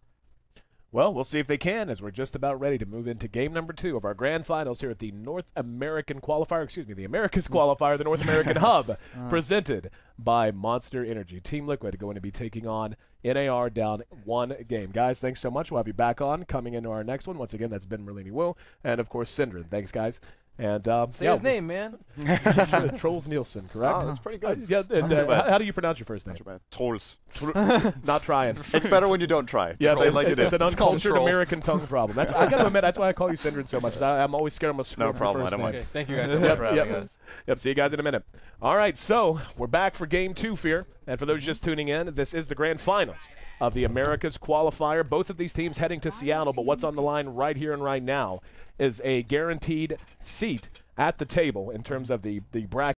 Well, we'll see if they can, as we're just about ready to move into game number 2 of our grand finals here at the North American Qualifier, excuse me, the America's Qualifier, the North American Hub, presented by Monster Energy. Team Liquid going to be taking on NAR down 1 game. Guys, thanks so much. We'll have you back on coming into our next one. Once again, that's Ben Merlini Wu, and of course, Syndrin. Thanks, guys. And say his name, man. Trolls Nielsen, correct? Oh, that's pretty good. How do you pronounce your first name? Trolls. Not trying. It's better when you don't try. Yeah, Say it like it is. It's an uncultured American tongue problem. That's I gotta admit, that's why I call you Syndrin so much. I'm always scared I'm gonna screw up your problem. first I don't name. mind. Thank you guys so much for having us. Yep, see you guys in a minute. All right, so we're back for game 2, Fear. And for those just tuning in, this is the grand finals of the America's Qualifier. Both of these teams heading to Seattle, but what's on the line right here and right now is a guaranteed seat at the table in terms of the bracket.